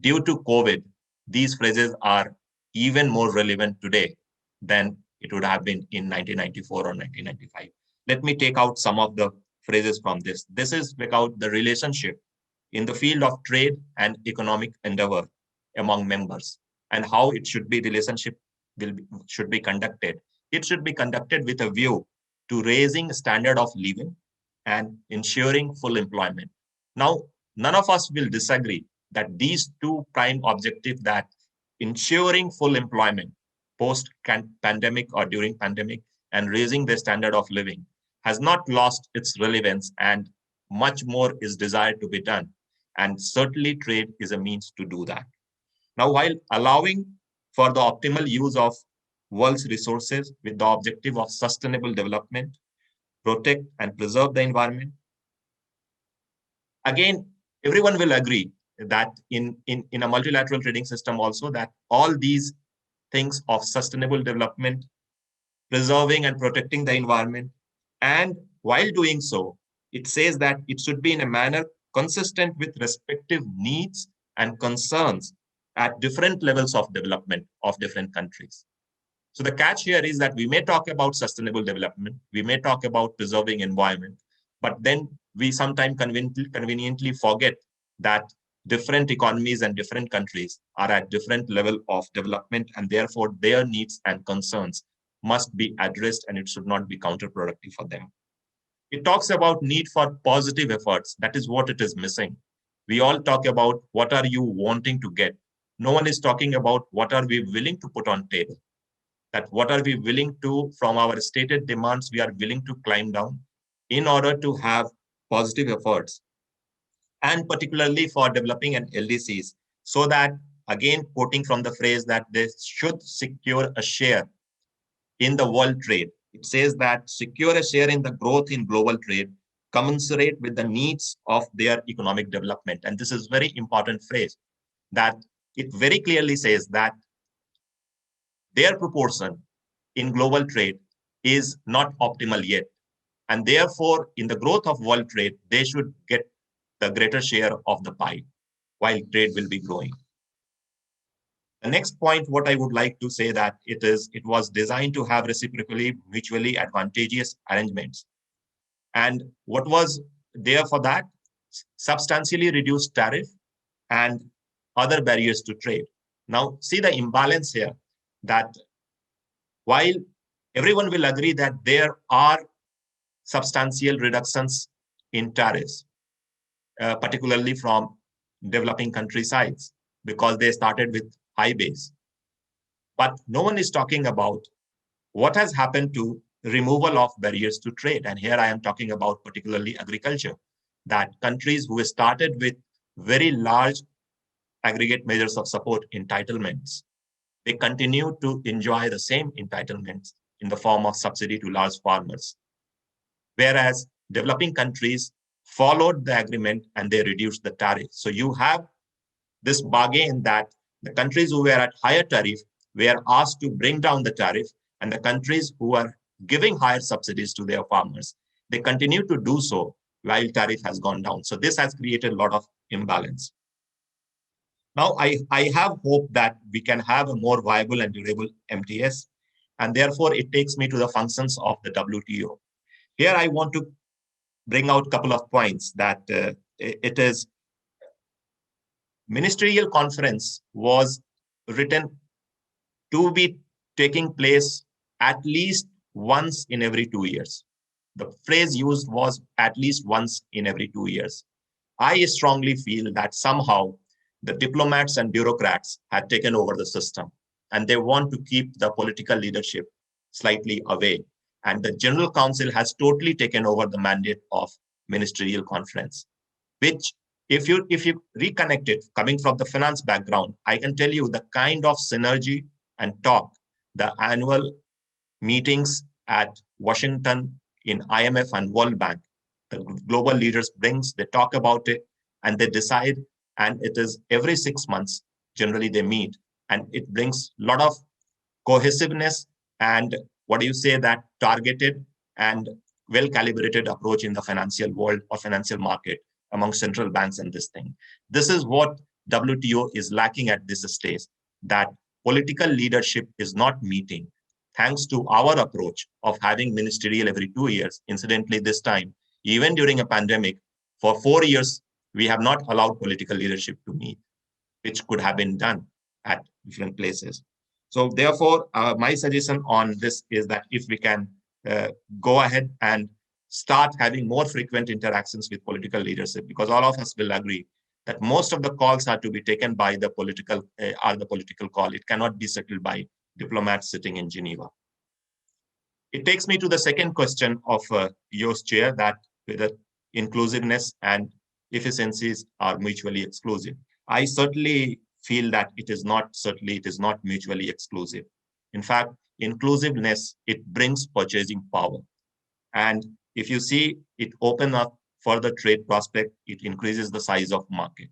E: Due to COVID, these phrases are even more relevant today than it would have been in 1994 or 1995. Let me take out some of the phrases from this. This is about the relationship in the field of trade and economic endeavor among members, and how it should be should be conducted. It should be conducted with a view to raising standard of living and ensuring full employment. Now, none of us will disagree that these two prime objectives, that ensuring full employment post-pandemic or during pandemic and raising the standard of living, has not lost its relevance, and much more is desired to be done. And certainly trade is a means to do that. Now, while allowing for the optimal use of world's resources with the objective of sustainable development, protect and preserve the environment, again, everyone will agree that in a multilateral trading system also, that all these things of sustainable development, preserving and protecting the environment, and while doing so, it says that it should be in a manner consistent with respective needs and concerns at different levels of development of different countries. So the catch here is that we may talk about sustainable development, we may talk about preserving environment, but then we sometimes conveniently forget that different economies and different countries are at different level of development, and therefore their needs and concerns must be addressed, and it should not be counterproductive for them. It talks about need for positive efforts. That is what it is missing. We all talk about what are you wanting to get. No one is talking about what are we willing to put on table. That what are we willing to, from our stated demands, we are willing to climb down in order to have positive efforts, and particularly for developing an LDCs, so that, again, quoting from the phrase that they should secure a share in the world trade. It says that secure a share in the growth in global trade commensurate with the needs of their economic development. And this is very important phrase, that it very clearly says that their proportion in global trade is not optimal yet. And therefore, in the growth of world trade, they should get the greater share of the pie while trade will be growing. The next point, what I would like to say that it was designed to have reciprocally mutually advantageous arrangements. And what was there for that? Substantially reduced tariff and other barriers to trade. Now, see the imbalance here, that while everyone will agree that there are substantial reductions in tariffs, particularly from developing country sides, because they started with high base. But no one is talking about what has happened to removal of barriers to trade. And here I am talking about particularly agriculture, that countries who started with very large aggregate measures of support entitlements, they continue to enjoy the same entitlements in the form of subsidy to large farmers. Whereas developing countries followed the agreement and they reduced the tariff. So you have this bargain that the countries who were at higher tariff were asked to bring down the tariff, and the countries who are giving higher subsidies to their farmers, they continue to do so while tariff has gone down. So this has created a lot of imbalance. Now, I have hope that we can have a more viable and durable MTS, and therefore it takes me to the functions of the WTO. Here I want to bring out a couple of points that it is ministerial conference was written to be taking place at least once in every 2 years. The phrase used was at least once in every 2 years. I strongly feel that somehow the diplomats and bureaucrats had taken over the system, and they want to keep the political leadership slightly away. And the General Council has totally taken over the mandate of ministerial conference, which if you reconnect it, coming from the finance background, I can tell you the kind of synergy and talk, the annual meetings at Washington in IMF and World Bank, the global leaders brings, they talk about it and they decide, and it is every 6 months, generally they meet, and it brings a lot of cohesiveness and what do you say, that targeted and well-calibrated approach in the financial world or financial market among central banks and this thing. This is what WTO is lacking at this stage, that political leadership is not meeting. Thanks to our approach of having ministerial every 2 years, incidentally this time, even during a pandemic, for 4 years, we have not allowed political leadership to meet, which could have been done at different places. So therefore, my suggestion on this is that if we can go ahead and start having more frequent interactions with political leadership, because all of us will agree that most of the calls are to be taken by the political call. It cannot be settled by diplomats sitting in Geneva. It takes me to the second question of yours, Chair, that whether inclusiveness and efficiencies are mutually exclusive. I certainly feel that it is not mutually exclusive. In fact, inclusiveness, it brings purchasing power. And if you see it open up further trade prospect, it increases the size of market,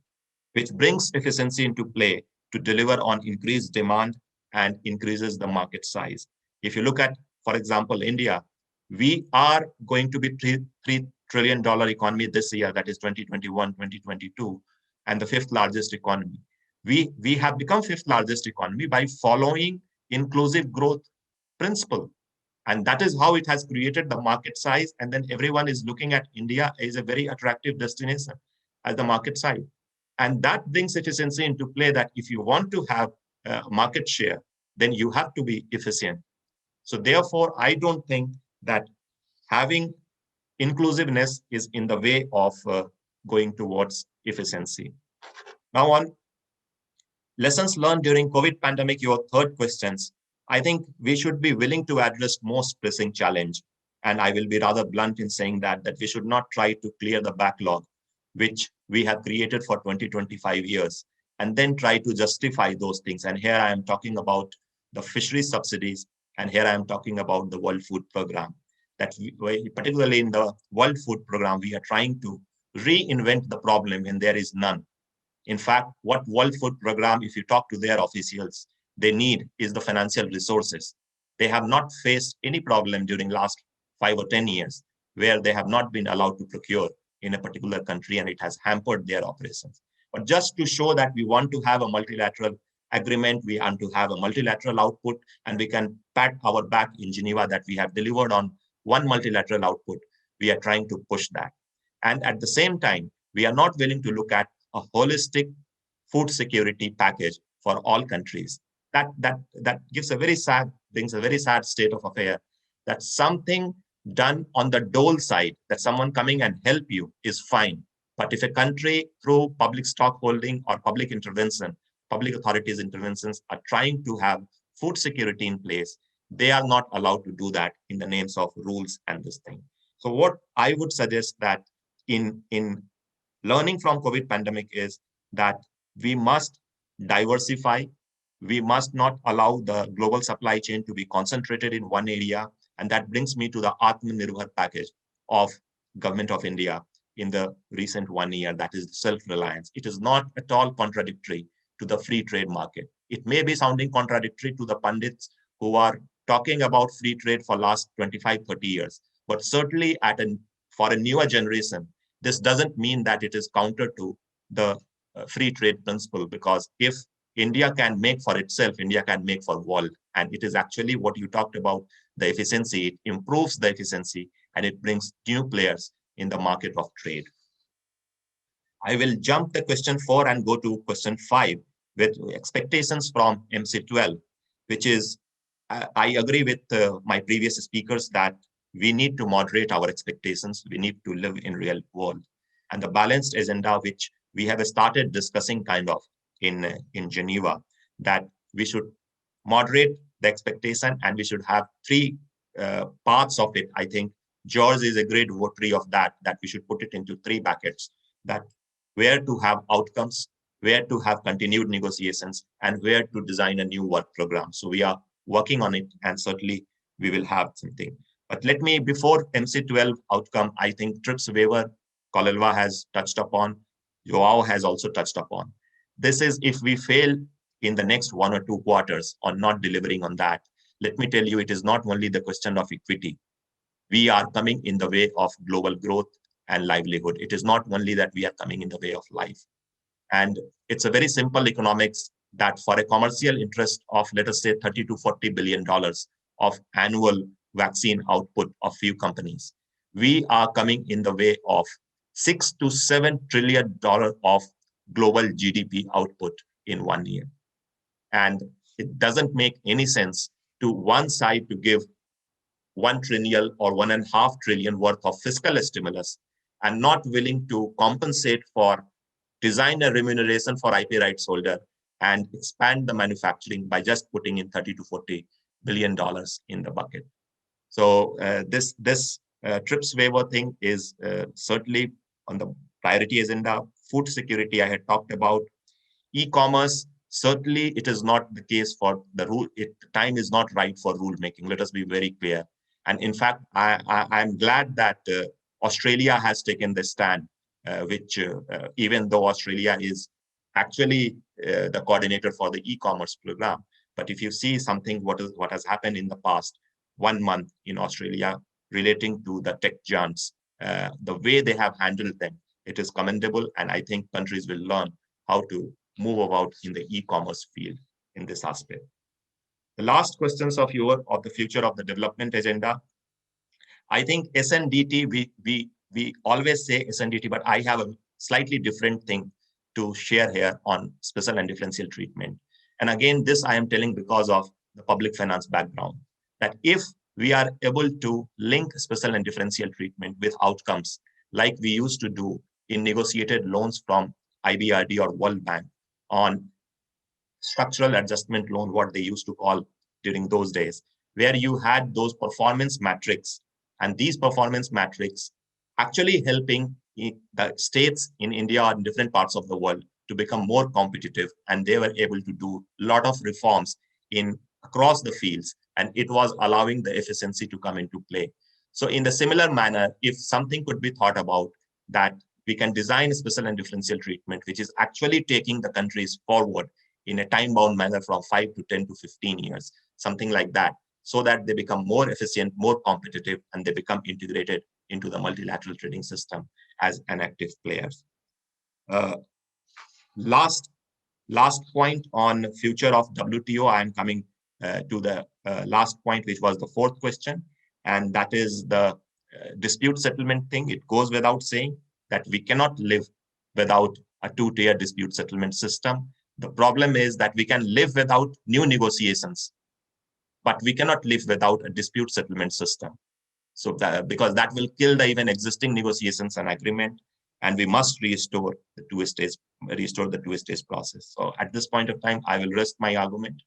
E: which brings efficiency into play to deliver on increased demand and increases the market size. If you look at, for example, India, we are going to be $3 trillion economy this year, that is 2021, 2022, and the fifth largest economy. We have become fifth largest economy by following inclusive growth principle. And that is how it has created the market size. And then everyone is looking at India as a very attractive destination as the market size. And that brings efficiency into play, that if you want to have market share, then you have to be efficient. So therefore, I don't think that having inclusiveness is in the way of going towards efficiency. Now on lessons learned during COVID pandemic, your third questions, I think we should be willing to address most pressing challenge. And I will be rather blunt in saying that we should not try to clear the backlog, which we have created for 20-25 years, and then try to justify those things. And here I am talking about the fisheries subsidies, and here I am talking about the World Food Program. That particularly in the World Food Program, we are trying to reinvent the problem when there is none. In fact, what World Food Program, if you talk to their officials, they need is the financial resources. They have not faced any problem during last 5 or 10 years where they have not been allowed to procure in a particular country, and it has hampered their operations. But just to show that we want to have a multilateral agreement, we want to have a multilateral output, and we can pat our back in Geneva that we have delivered on one multilateral output, we are trying to push that. And at the same time, we are not willing to look at a holistic food security package for all countries. That gives a very sad, brings a very sad state of affair, that something done on the dole side, that someone coming and help you is fine. But if a country through public stockholding or public intervention, public authorities interventions are trying to have food security in place, they are not allowed to do that in the names of rules and this thing. So what I would suggest that in learning from COVID pandemic is that we must diversify. We must not allow the global supply chain to be concentrated in one area. And that brings me to the Atmanirbhar package of Government of India in the recent 1 year, that is self-reliance. It is not at all contradictory to the free trade market. It may be sounding contradictory to the pundits who are talking about free trade for last 25, 30 years. But certainly for a newer generation, this doesn't mean that it is counter to the free trade principle, because if India can make for itself, India can make for world. And it is actually what you talked about, the efficiency. It improves the efficiency and it brings new players in the market of trade. I will jump the question 4 and go to question 5 with expectations from MC12, which is, I agree with my previous speakers that we need to moderate our expectations. We need to live in real world. And the balanced agenda, which we have started discussing kind of in Geneva, that we should moderate the expectation and we should have 3 parts of it. I think George is a great votary of that we should put it into 3 buckets, that where to have outcomes, where to have continued negotiations, and where to design a new work program. So we are working on it, and certainly we will have something. But let me, before MC12 outcome, I think TRIPS waiver, Xolelwa has touched upon, João has also touched upon. This is if we fail in the next 1 or 2 quarters on not delivering on that. Let me tell you, it is not only the question of equity. We are coming in the way of global growth and livelihood. It is not only that we are coming in the way of life. And it's a very simple economics that for a commercial interest of, let us say, $30 to $40 billion of annual vaccine output of few companies, we are coming in the way of $6 to $7 trillion of global GDP output in 1 year. And it doesn't make any sense to one side to give 1 trillion or 1.5 trillion worth of fiscal stimulus and not willing to compensate for design a remuneration for IP rights holder and expand the manufacturing by just putting in $30 to $40 billion in the bucket. So this TRIPS waiver thing is certainly on the priority agenda. Food security I had talked about. E-commerce, certainly it is not the case for the rule. Time is not right for rule making. Let us be very clear. And in fact, I'm glad that Australia has taken the stand, which even though Australia is actually the coordinator for the e-commerce program, but if you see something, what has happened in the past 1 month in Australia relating to the tech giants, the way they have handled them, it is commendable. And I think countries will learn how to move about in the e-commerce field in this aspect. The last questions of the future of the development agenda. I think SNDT, we always say SNDT, but I have a slightly different thing. to share here on special and differential treatment. And again, this I am telling because of the public finance background, that if we are able to link special and differential treatment with outcomes like we used to do in negotiated loans from IBRD or World Bank on structural adjustment loan, what they used to call during those days, where you had those performance metrics, and these performance metrics actually helping the states in India or in different parts of the world to become more competitive, and they were able to do a lot of reforms in across the fields, and it was allowing the efficiency to come into play. So in the similar manner, if something could be thought about that we can design special and differential treatment, which is actually taking the countries forward in a time-bound manner from 5 to 10 to 15 years, something like that, so that they become more efficient, more competitive, and they become integrated into the multilateral trading system as an active players. Last point on future of WTO, I am coming to the last point, which was the fourth question, and that is the dispute settlement thing. It goes without saying that we cannot live without a two-tier dispute settlement system. The problem is that we can live without new negotiations, but we cannot live without a dispute settlement system. So because that will kill the even existing negotiations and agreement, and we must restore the two-stage process. So at this point of time, I will rest my argument,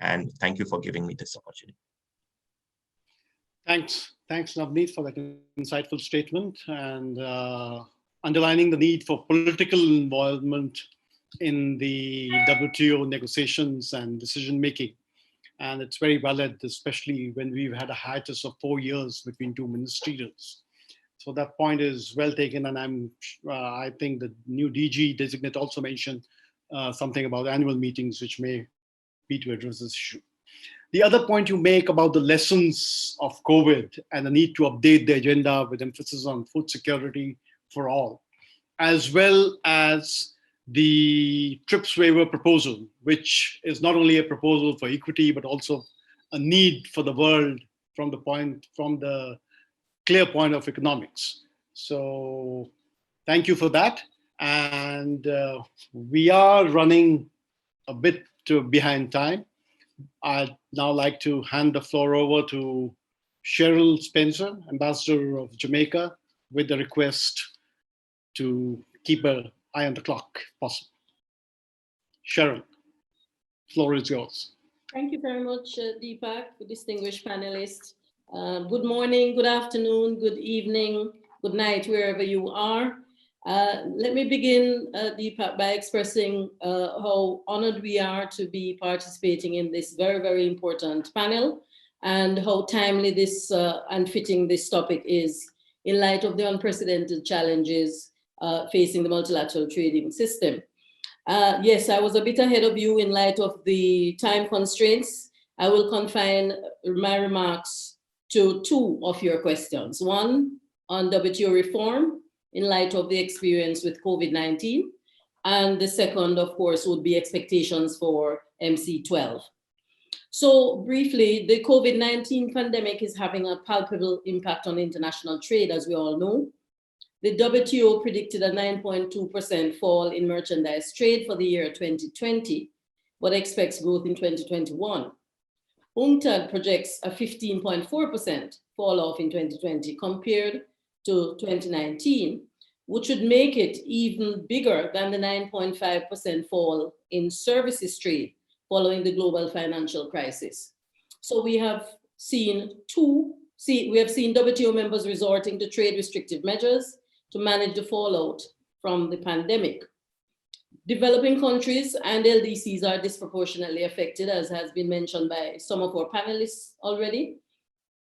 E: and thank you for giving me this opportunity.
B: Thanks, Navnit, for that insightful statement and underlining the need for political involvement in the WTO negotiations and decision-making. And it's very valid, especially when we've had a hiatus of 4 years between two ministry leaders. So that point is well taken, and I think the new DG designate also mentioned something about annual meetings, which may be to address this issue. The other point you make about the lessons of COVID and the need to update the agenda with emphasis on food security for all, as well as the TRIPS waiver proposal, which is not only a proposal for equity, but also a need for the world from the clear point of economics. So thank you for that. And we are running a bit behind time. I'd now like to hand the floor over to Cheryl Spencer, Ambassador of Jamaica, with the request to keep an eye on the clock, if possible. Cheryl, floor is yours.
F: Thank you very much, Deepak, distinguished panelists. Good morning, good afternoon, good evening, good night, wherever you are. Let me begin, Deepak, by expressing how honored we are to be participating in this very, very important panel, and how timely this and fitting this topic is in light of the unprecedented challenges facing the multilateral trading system. Yes, I was a bit ahead of you in light of the time constraints. I will confine my remarks to two of your questions. One on WTO reform in light of the experience with COVID-19. And the second, of course, would be expectations for MC12. So briefly, the COVID-19 pandemic is having a palpable impact on international trade, as we all know. The WTO predicted a 9.2% fall in merchandise trade for the year 2020, but expects growth in 2021. UNCTAD projects a 15.4% fall off in 2020 compared to 2019, which would make it even bigger than the 9.5% fall in services trade following the global financial crisis. So we have seen WTO members resorting to trade restrictive measures to manage the fallout from the pandemic. Developing countries and LDCs are disproportionately affected, as has been mentioned by some of our panelists already.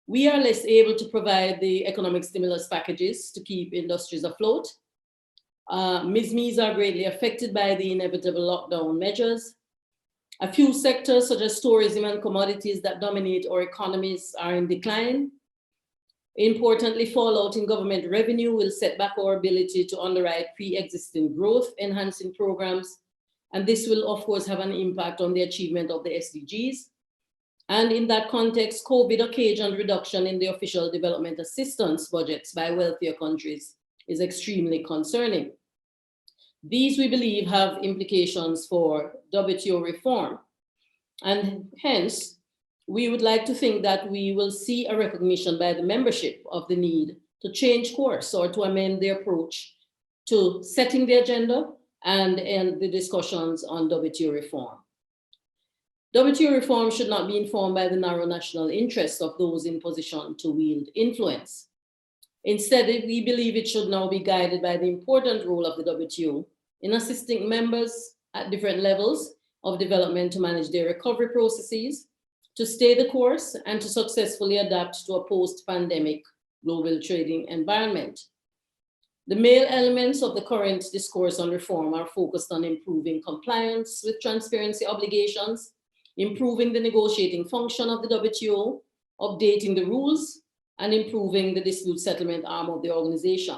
F: We are less able to provide the economic stimulus packages to keep industries afloat. MSMEs are greatly affected by the inevitable lockdown measures. A few sectors such as tourism and commodities that dominate our economies are in decline. Importantly, fallout in government revenue will set back our ability to underwrite pre-existing growth enhancing programs. And this will, of course, have an impact on the achievement of the SDGs. And in that context, COVID occasioned reduction in the official development assistance budgets by wealthier countries is extremely concerning. These, we believe, have implications for WTO reform. And hence, we would like to think that we will see a recognition by the membership of the need to change course or to amend the approach to setting the agenda and the discussions on WTO reform. WTO reform should not be informed by the narrow national interests of those in position to wield influence. Instead, we believe it should now be guided by the important role of the WTO in assisting members at different levels of development to manage their recovery processes, to stay the course, and to successfully adapt to a post-pandemic global trading environment. The main elements of the current discourse on reform are focused on improving compliance with transparency obligations, improving the negotiating function of the WTO, updating the rules, and improving the dispute settlement arm of the organization.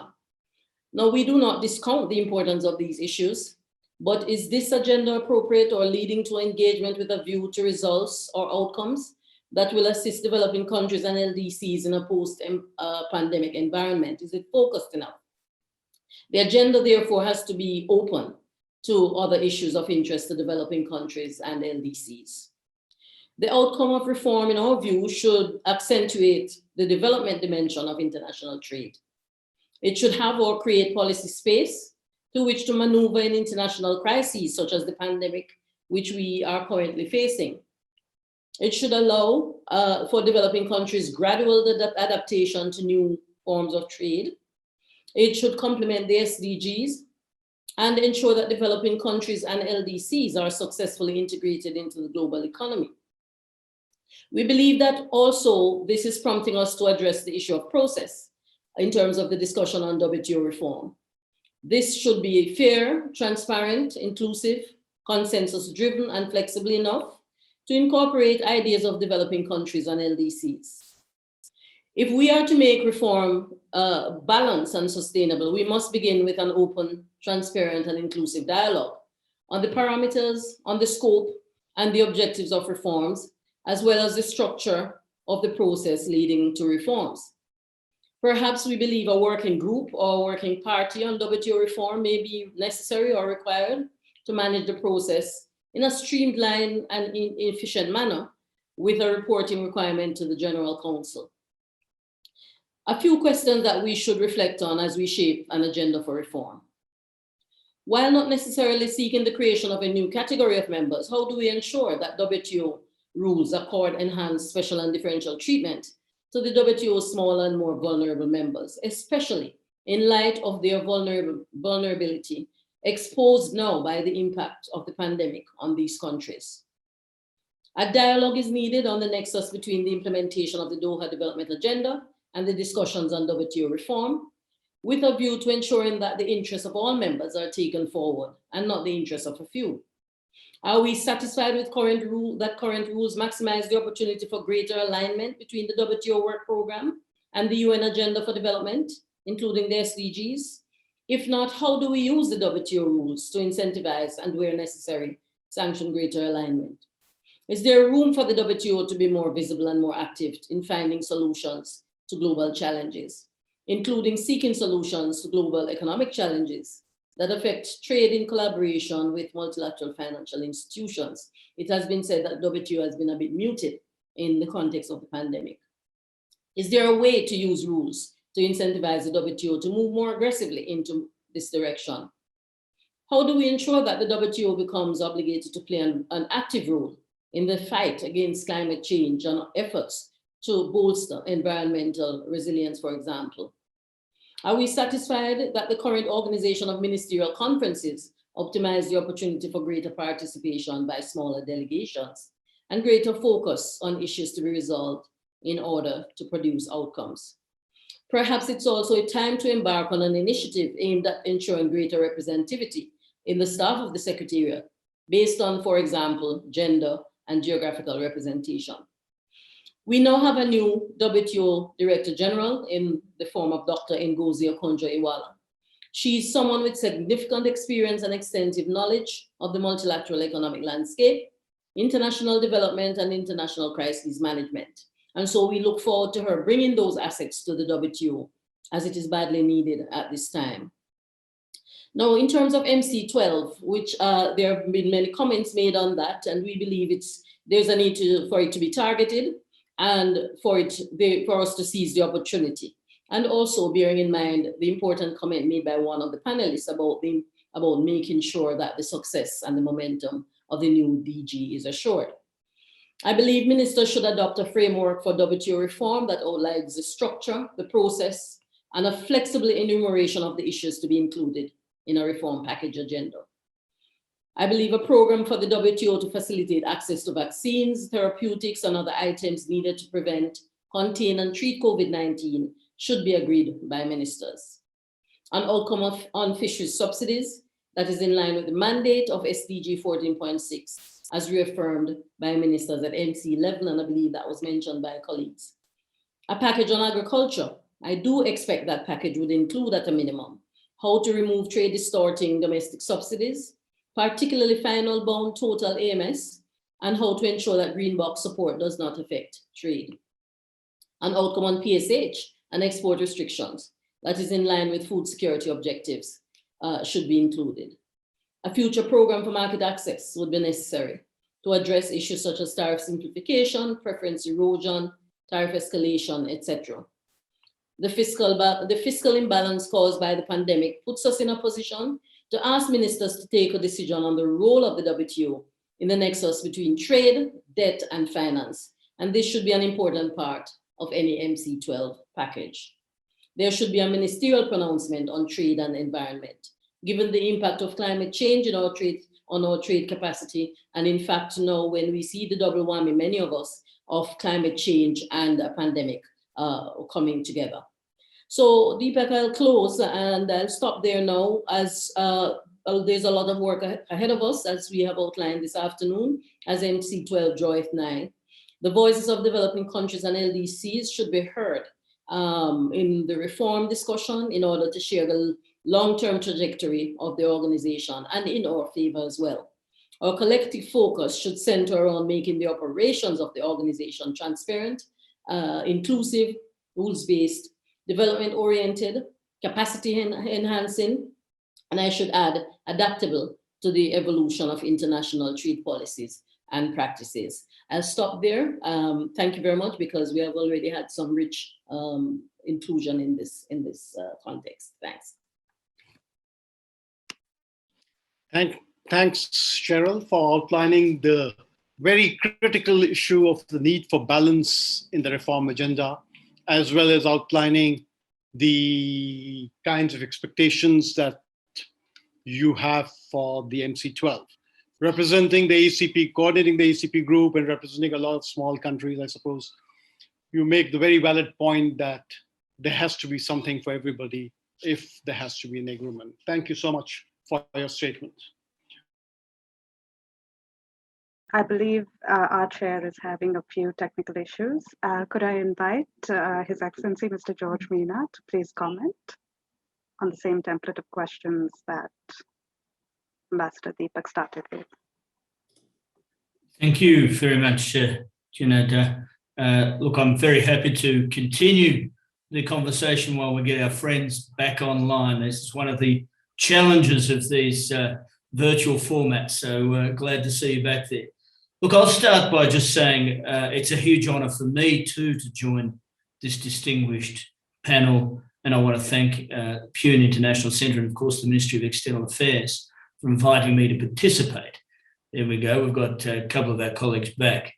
F: Now, we do not discount the importance of these issues, but is this agenda appropriate or leading to engagement with a view to results or outcomes that will assist developing countries and LDCs in a post-pandemic environment? Is it focused enough? The agenda, therefore, has to be open to other issues of interest to developing countries and LDCs. The outcome of reform, in our view, should accentuate the development dimension of international trade. It should have or create policy space to which to maneuver in international crises, such as the pandemic, which we are currently facing. It should allow for developing countries gradual adaptation to new forms of trade. It should complement the SDGs and ensure that developing countries and LDCs are successfully integrated into the global economy. We believe that also this is prompting us to address the issue of process in terms of the discussion on WTO reform. This should be fair, transparent, inclusive, consensus-driven, and flexible enough to incorporate ideas of developing countries and LDCs. If we are to make reform balanced and sustainable, we must begin with an open, transparent, and inclusive dialogue on the parameters, on the scope, and the objectives of reforms, as well as the structure of the process leading to reforms. Perhaps we believe a working group or working party on WTO reform may be necessary or required to manage the process in a streamlined and efficient manner with a reporting requirement to the General Council. A few questions that we should reflect on as we shape an agenda for reform. While not necessarily seeking the creation of a new category of members, how do we ensure that WTO rules accord enhanced special and differential treatment to the WTO's smaller and more vulnerable members, especially in light of their vulnerability exposed now by the impact of the pandemic on these countries? A dialogue is needed on the nexus between the implementation of the Doha Development Agenda and the discussions on WTO reform, with a view to ensuring that the interests of all members are taken forward and not the interests of a few. Are we satisfied with current rules maximize the opportunity for greater alignment between the WTO work program and the UN Agenda for Development, including the SDGs? If not, how do we use the WTO rules to incentivize and, where necessary, sanction greater alignment? Is there room for the WTO to be more visible and more active in finding solutions to global challenges, including seeking solutions to global economic challenges that affect trade in collaboration with multilateral financial institutions? It has been said that WTO has been a bit muted in the context of the pandemic. Is there a way to use rules to incentivize the WTO to move more aggressively into this direction? How do we ensure that the WTO becomes obligated to play an active role in the fight against climate change and efforts to bolster environmental resilience, for example? Are we satisfied that the current organization of ministerial conferences optimize the opportunity for greater participation by smaller delegations and greater focus on issues to be resolved in order to produce outcomes? Perhaps it's also a time to embark on an initiative aimed at ensuring greater representativity in the staff of the Secretariat based on, for example, gender and geographical representation. We now have a new WTO Director General in the form of Dr. Ngozi Okonjo-Iweala. She's someone with significant experience and extensive knowledge of the multilateral economic landscape, international development, and international crisis management. And so we look forward to her bringing those assets to the WTO as it is badly needed at this time. Now, in terms of MC12, which there have been many comments made on that, and we believe there's a need for it to be targeted and for us to seize the opportunity. And also bearing in mind the important comment made by one of the panelists about making sure that the success and the momentum of the new DG is assured. I believe ministers should adopt a framework for WTO reform that outlines the structure, the process, and a flexible enumeration of the issues to be included in a reform package agenda. I believe a program for the WTO to facilitate access to vaccines, therapeutics, and other items needed to prevent, contain, and treat COVID-19 should be agreed by ministers. An outcome on fisheries subsidies that is in line with the mandate of SDG 14.6, as reaffirmed by ministers at MC11, and I believe that was mentioned by colleagues. A package on agriculture. I do expect that package would include at a minimum how to remove trade distorting domestic subsidies, particularly final bound total AMS, and how to ensure that green box support does not affect trade. An outcome on PSH and export restrictions that is in line with food security objectives should be included. A future program for market access would be necessary to address issues such as tariff simplification, preference erosion, tariff escalation, etc. The fiscal imbalance caused by the pandemic puts us in a position to ask ministers to take a decision on the role of the WTO in the nexus between trade, debt, and finance. And this should be an important part of any MC12 package. There should be a ministerial pronouncement on trade and environment, given the impact of climate change in on our trade capacity. And in fact, now when we see the double whammy, many of us, of climate change and a pandemic coming together. So Deepak, I'll close and I'll stop there now, as there's a lot of work ahead of us, as we have outlined this afternoon, as MC12 draweth nigh. The voices of developing countries and LDCs should be heard in the reform discussion in order to share the long-term trajectory of the organization and in our favor as well. Our collective focus should center around making the operations of the organization transparent, inclusive, rules-based, development-oriented, capacity-enhancing, and I should add, adaptable to the evolution of international trade policies and practices. I'll stop there. Thank you very much, because we have already had some rich inclusion in this context. Thanks.
B: Thanks, Cheryl, for outlining the very critical issue of the need for balance in the reform agenda, as well as outlining the kinds of expectations that you have for the MC12. Representing the ACP, coordinating the ACP group, and representing a lot of small countries, I suppose, you make the very valid point that there has to be something for everybody if there has to be an agreement. Thank you so much for your statement.
A: I believe our chair is having a few technical issues. Could I invite His Excellency, Mr. George Mina, to please comment on the same template of questions that Ambassador Deepak started with?
G: Thank you very much, Junada. Look, I'm very happy to continue the conversation while we get our friends back online. This is one of the challenges of these virtual formats, so glad to see you back there. Look, I'll start by just saying it's a huge honour for me too to join this distinguished panel, and I want to thank Pune International Centre and of course the Ministry of External Affairs for inviting me to participate. There we go, we've got a couple of our colleagues back.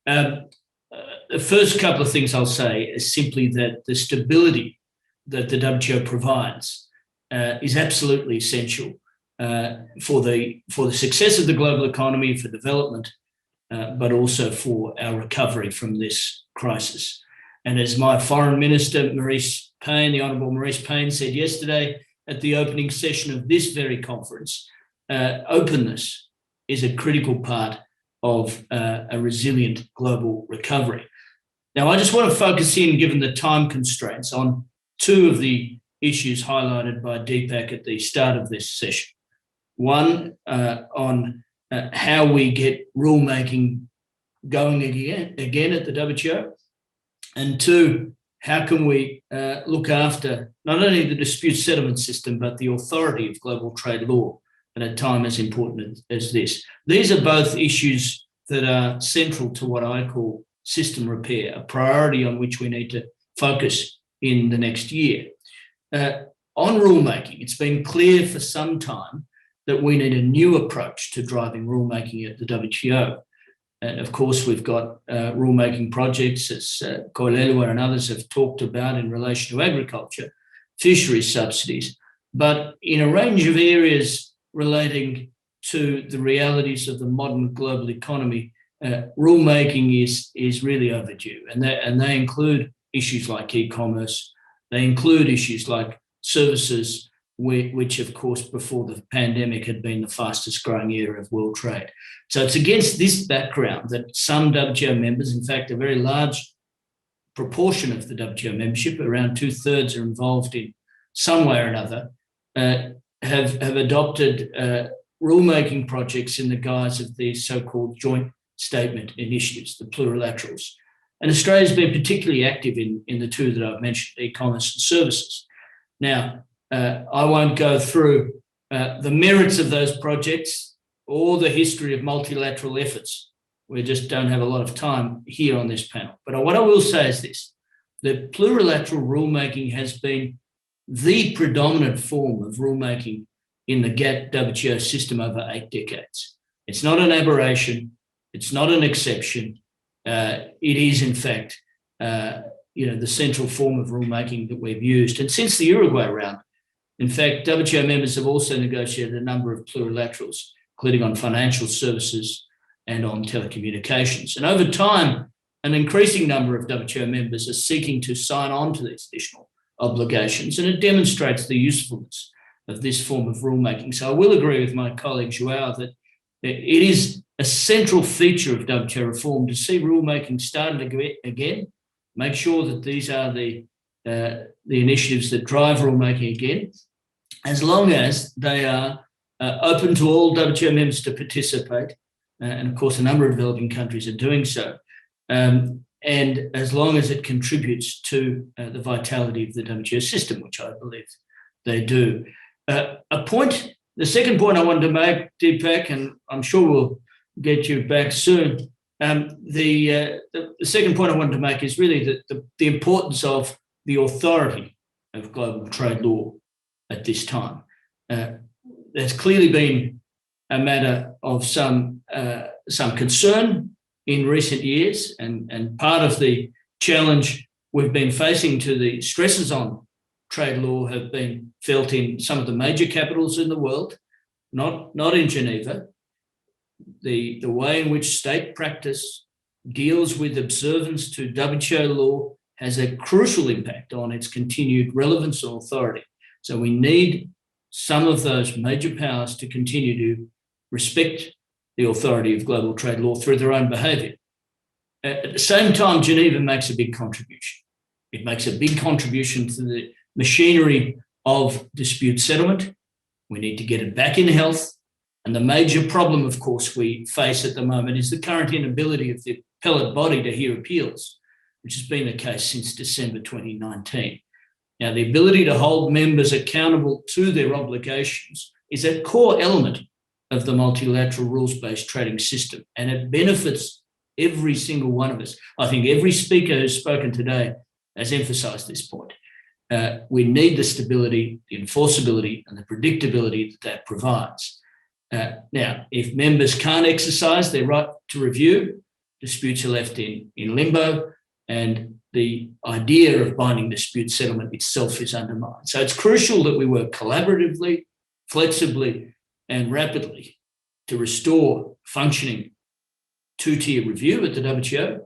G: The first couple of things I'll say is simply that the stability that the WTO provides is absolutely essential for the success of the global economy, for development, but also for our recovery from this crisis. And as my Foreign Minister, Maurice Payne, the Honourable Maurice Payne, said yesterday at the opening session of this very conference, openness is a critical part of a resilient global recovery. Now, I just want to focus in, given the time constraints, on two of the issues highlighted by Deepak at the start of this session. One, on how we get rulemaking going again at the WTO, and two, how can we look after not only the dispute settlement system, but the authority of global trade law at a time as important as this? These are both issues that are central to what I call system repair, a priority on which we need to focus in the next year. On rulemaking, it's been clear for some time that we need a new approach to driving rulemaking at the WTO. And of course, we've got rulemaking projects, as Xolelwa and others have talked about in relation to agriculture, fisheries subsidies, but in a range of areas relating to the realities of the modern global economy, rulemaking is really overdue. And they include issues like e-commerce, they include issues like services, which of course before the pandemic had been the fastest growing area of world trade. So it's against this background that some WTO members, in fact a very large proportion of the WTO membership, around 2/3 are involved in some way or another, have adopted rulemaking projects in the guise of these so-called joint statement initiatives, the plurilaterals. And Australia's been particularly active in the two that I've mentioned, e-commerce and services. Now, I won't go through the merits of those projects or the history of multilateral efforts. We just don't have a lot of time here on this panel. But what I will say is this, that plurilateral rulemaking has been the predominant form of rulemaking in the WTO system over 8 decades. It's not an aberration. It's not an exception. It is, in fact, the central form of rulemaking that we've used. And since the Uruguay round, in fact, WTO members have also negotiated a number of plurilaterals, including on financial services and on telecommunications. And over time, an increasing number of WTO members are seeking to sign on to these additional obligations, and it demonstrates the usefulness of this form of rulemaking. So I will agree with my colleague João that it is a central feature of WTO reform to see rulemaking started again, make sure that these are the initiatives that drive rulemaking again, as long as they are open to all WTO members to participate. And of course, a number of developing countries are doing so. And as long as it contributes to the vitality of the WTO system, which I believe they do. The second point I wanted to make, Deepak, and I'm sure we'll get you back soon. The second point I wanted to make is really the importance of the authority of global trade law at this time. There's clearly been a matter of some concern in recent years, and part of the challenge we've been facing to the stresses on trade law have been felt in some of the major capitals in the world, not in Geneva. The way in which state practice deals with observance to WTO law has a crucial impact on its continued relevance or authority. So we need some of those major powers to continue to respect the authority of global trade law through their own behaviour. At the same time, Geneva makes a big contribution. It makes a big contribution to the machinery of dispute settlement. We need to get it back in health. And the major problem, of course, we face at the moment is the current inability of the appellate body to hear appeals, which has been the case since December 2019. Now, the ability to hold members accountable to their obligations is a core element of the multilateral rules-based trading system, and it benefits every single one of us. I think every speaker who's spoken today has emphasised this point. We need the stability, the enforceability, and the predictability that provides. Now, if members can't exercise their right to review, disputes are left in limbo, and the idea of binding dispute settlement itself is undermined. So it's crucial that we work collaboratively, flexibly, and rapidly to restore functioning two-tier review at the WTO.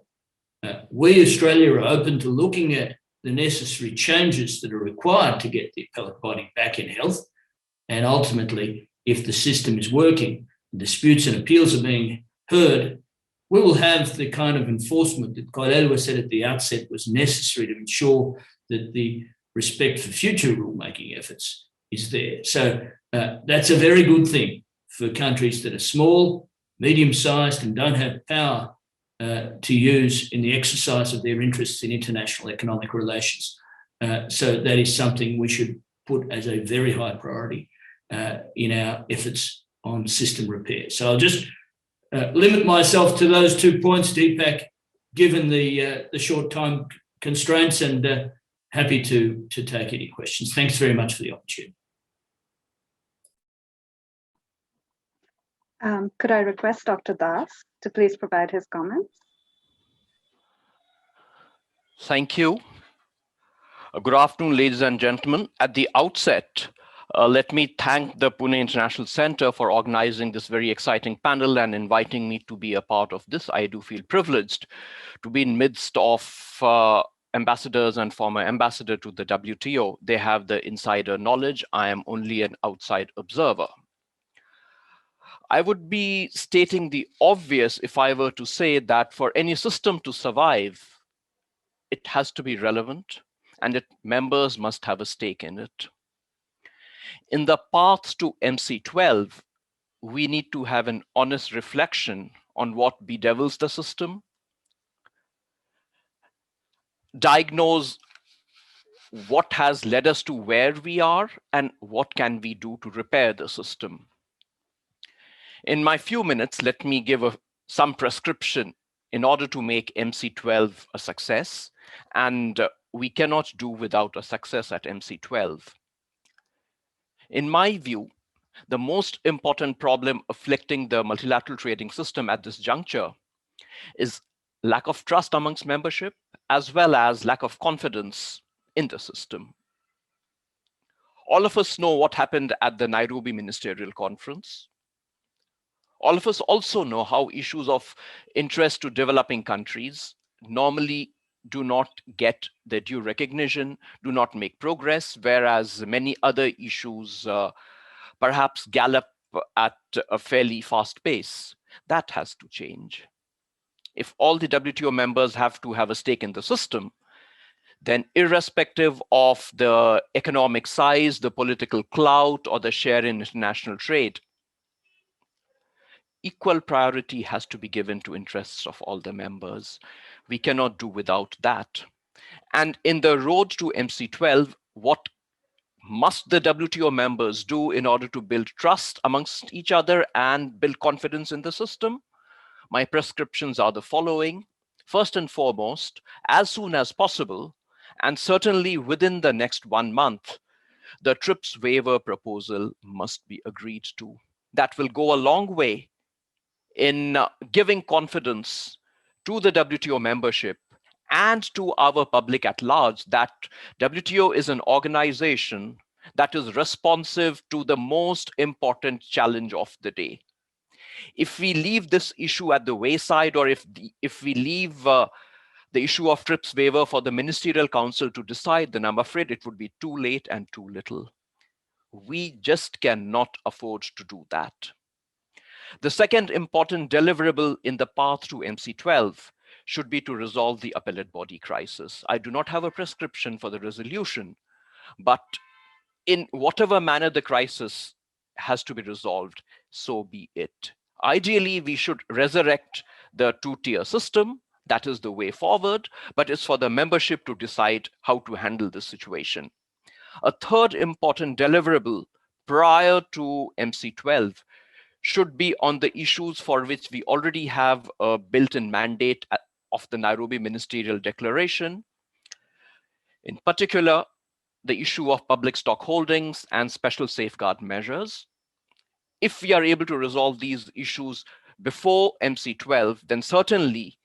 G: We, Australia, are open to looking at the necessary changes that are required to get the appellate body back in health. And ultimately, if the system is working, disputes and appeals are being heard, we will have the kind of enforcement that Xolelwa said at the outset was necessary to ensure that the respect for future rulemaking efforts is there. So that's a very good thing for countries that are small, medium-sized, and don't have power to use in the exercise of their interests in international economic relations. So that is something we should put as a very high priority in our efforts on system repair. So I'll just limit myself to those 2 points, Deepak, given the short time constraints, and happy to take any questions. Thanks very much for the opportunity.
A: Could I request Dr. Das to please provide his comments?
H: Thank you. Good afternoon, ladies and gentlemen. At the outset, let me thank the Pune International Center for organizing this very exciting panel and inviting me to be a part of this. I do feel privileged to be in midst of ambassadors and former ambassador to the WTO. They have the insider knowledge. I am only an outside observer. I would be stating the obvious if I were to say that for any system to survive, it has to be relevant and its members must have a stake in it. In the path to MC12, we need to have an honest reflection on what bedevils the system, diagnose what has led us to where we are, and what can we do to repair the system. In my few minutes, let me give some prescription in order to make MC12 a success, and we cannot do without a success at MC12. In my view, the most important problem afflicting the multilateral trading system at this juncture is lack of trust amongst membership, as well as lack of confidence in the system. All of us know what happened at the Nairobi Ministerial Conference. All of us also know how issues of interest to developing countries normally do not get the due recognition, do not make progress, whereas many other issues perhaps gallop at a fairly fast pace. That has to change. If all the WTO members have to have a stake in the system, then irrespective of the economic size, the political clout, or the share in international trade, equal priority has to be given to interests of all the members. We cannot do without that. And in the road to MC12, what must the WTO members do in order to build trust amongst each other and build confidence in the system? My prescriptions are the following. First and foremost, as soon as possible, and certainly within the next 1 month, the TRIPS waiver proposal must be agreed to. That will go a long way in giving confidence to the WTO membership and to our public at large that WTO is an organization that is responsive to the most important challenge of the day. If we leave this issue at the wayside, or if we leave the issue of TRIPS waiver for the Ministerial Council to decide, then I'm afraid it would be too late and too little. We just cannot afford to do that. The second important deliverable in the path to MC12 should be to resolve the appellate body crisis. I do not have a prescription for the resolution, but in whatever manner the crisis has to be resolved, so be it. Ideally, we should resurrect the two-tier system. That is the way forward, but it's for the membership to decide how to handle this situation. A third important deliverable prior to MC12 should be on the issues for which we already have a built-in mandate of the Nairobi Ministerial Declaration. In particular, the issue of public stock holdings and special safeguard measures. If we are able to resolve these issues before MC12, then certainly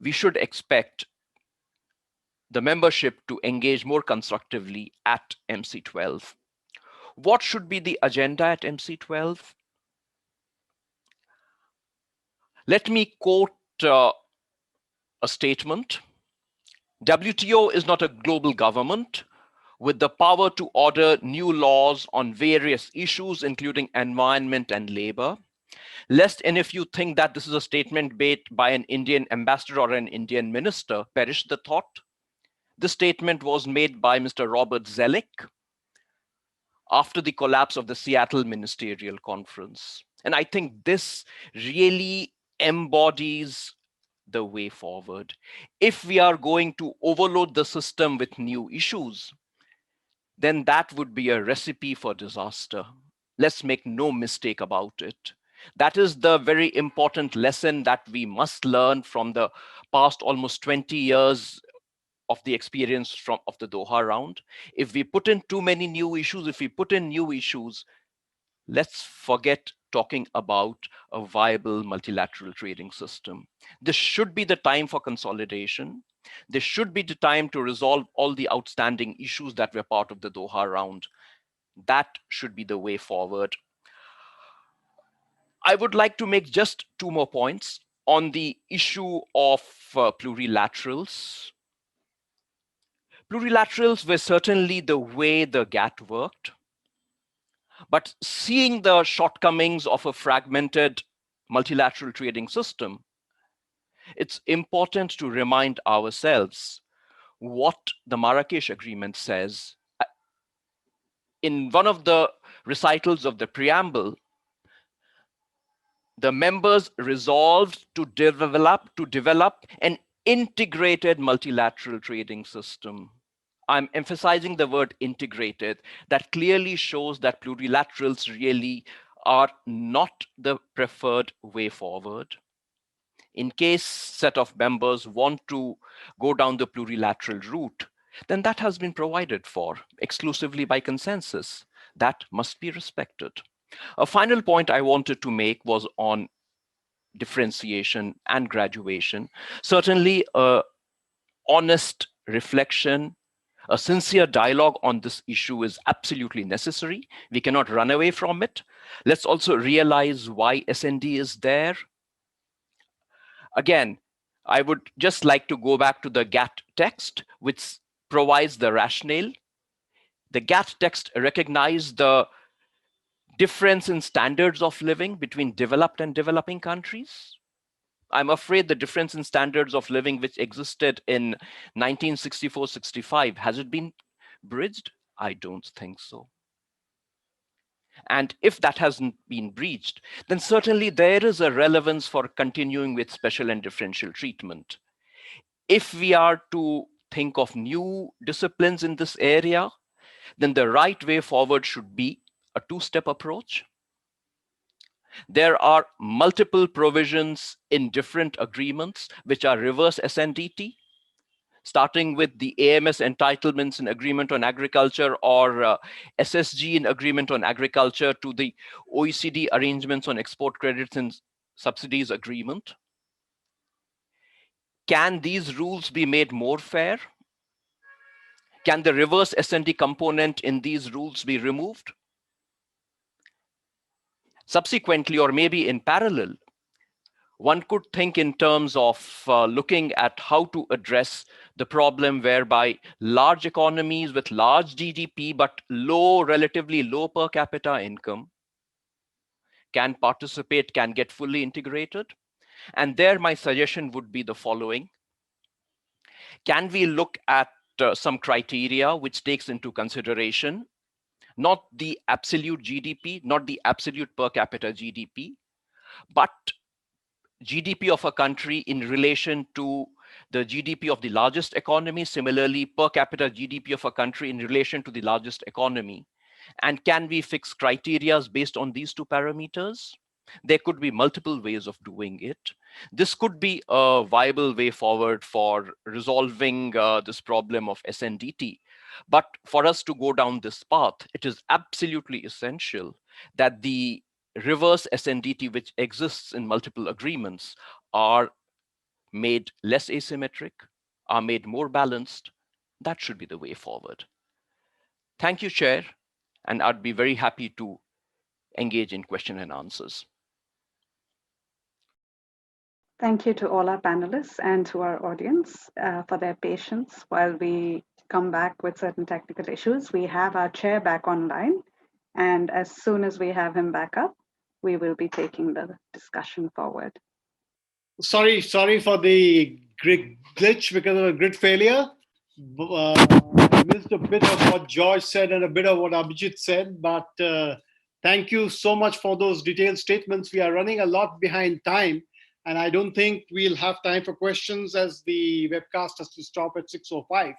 H: we should expect the membership to engage more constructively at MC12. What should be the agenda at MC12? Let me quote a statement. WTO is not a global government with the power to order new laws on various issues, including environment and labor. Lest any of you think that this is a statement made by an Indian ambassador or an Indian minister, perish the thought. This statement was made by Mr. Robert Zellick after the collapse of the Seattle Ministerial Conference. And I think this really embodies the way forward. If we are going to overload the system with new issues, then that would be a recipe for disaster. Let's make no mistake about it. That is the very important lesson that we must learn from the past almost 20 years of the experience of the Doha round. If we put in too many new issues, let's forget talking about a viable multilateral trading system. This should be the time for consolidation. This should be the time to resolve all the outstanding issues that were part of the Doha round. That should be the way forward. I would like to make just two more points on the issue of plurilaterals. Plurilaterals were certainly the way the GATT worked. But seeing the shortcomings of a fragmented multilateral trading system, it's important to remind ourselves what the Marrakesh Agreement says. In one of the recitals of the preamble, the members resolved to develop an integrated multilateral trading system. I'm emphasizing the word integrated. That clearly shows that plurilaterals really are not the preferred way forward. In case set of members want to go down the plurilateral route, then that has been provided for exclusively by consensus. That must be respected. A final point I wanted to make was on differentiation and graduation. Certainly, honest reflection, a sincere dialogue on this issue is absolutely necessary. We cannot run away from it. Let's also realize why SND is there. Again, I would just like to go back to the GATT text, which provides the rationale. The GATT text recognizes the difference in standards of living between developed and developing countries. I'm afraid the difference in standards of living which existed in 1964-65, has it been bridged? I don't think so. And if that hasn't been breached, then certainly there is a relevance for continuing with special and differential treatment. If we are to think of new disciplines in this area, then the right way forward should be a two-step approach. There are multiple provisions in different agreements which are reverse SNDT, starting with the AMS entitlements in Agreement on Agriculture or SSG in Agreement on Agriculture to the OECD arrangements on export credits and subsidies agreement. Can these rules be made more fair? Can the reverse SND component in these rules be removed? Subsequently, or maybe in parallel, one could think in terms of looking at how to address the problem whereby large economies with large GDP but relatively low per capita income can participate, can get fully integrated. And there my suggestion would be the following. Can we look at some criteria which takes into consideration not the absolute GDP, not the absolute per capita GDP, but GDP of a country in relation to the GDP of the largest economy, similarly per capita GDP of a country in relation to the largest economy. And can we fix criteria based on these two parameters? There could be multiple ways of doing it. This could be a viable way forward for resolving this problem of SNDT. But for us to go down this path, it is absolutely essential that the reverse SNDT, which exists in multiple agreements, are made less asymmetric, are made more balanced. That should be the way forward. Thank you, Chair, and I'd be very happy to engage in question and answers.
A: Thank you to all our panelists and to our audience for their patience while we come back with certain technical issues. We have our chair back online, and as soon as we have him back up, we will be taking the discussion forward.
B: Sorry for the glitch because of a grid failure. I missed a bit of what George said and a bit of what Abhijit said, but thank you so much for those detailed statements. We are running a lot behind time, And I don't think we'll have time for questions as the webcast has to stop at 6:05.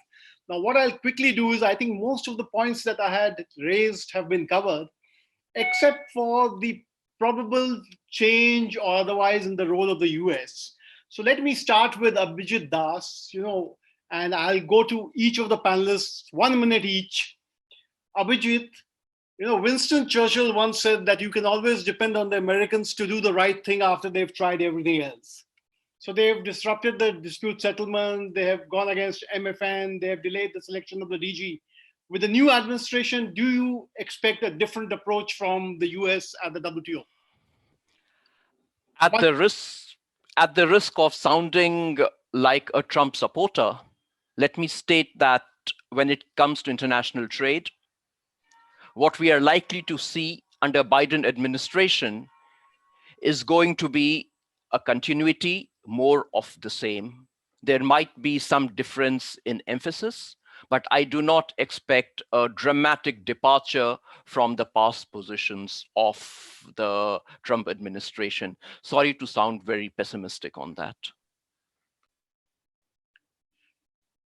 B: Now, what I'll quickly do is I think most of the points that I had raised have been covered, except for the probable change or otherwise in the role of the US. So let me start with Abhijit Das, and I'll go to each of the panelists, 1 minute each. Abhijit, Winston Churchill once said that you can always depend on the Americans to do the right thing after they've tried everything else. So they've disrupted the dispute settlement, they have gone against MFN, they have delayed the selection of the DG. With the new administration, do you expect a different approach from the US at the WTO?
H: At the risk of sounding like a Trump supporter, let me state that when it comes to international trade, what we are likely to see under Biden administration is going to be a continuity, more of the same. There might be some difference in emphasis, but I do not expect a dramatic departure from the past positions of the Trump administration. Sorry to sound very pessimistic on that.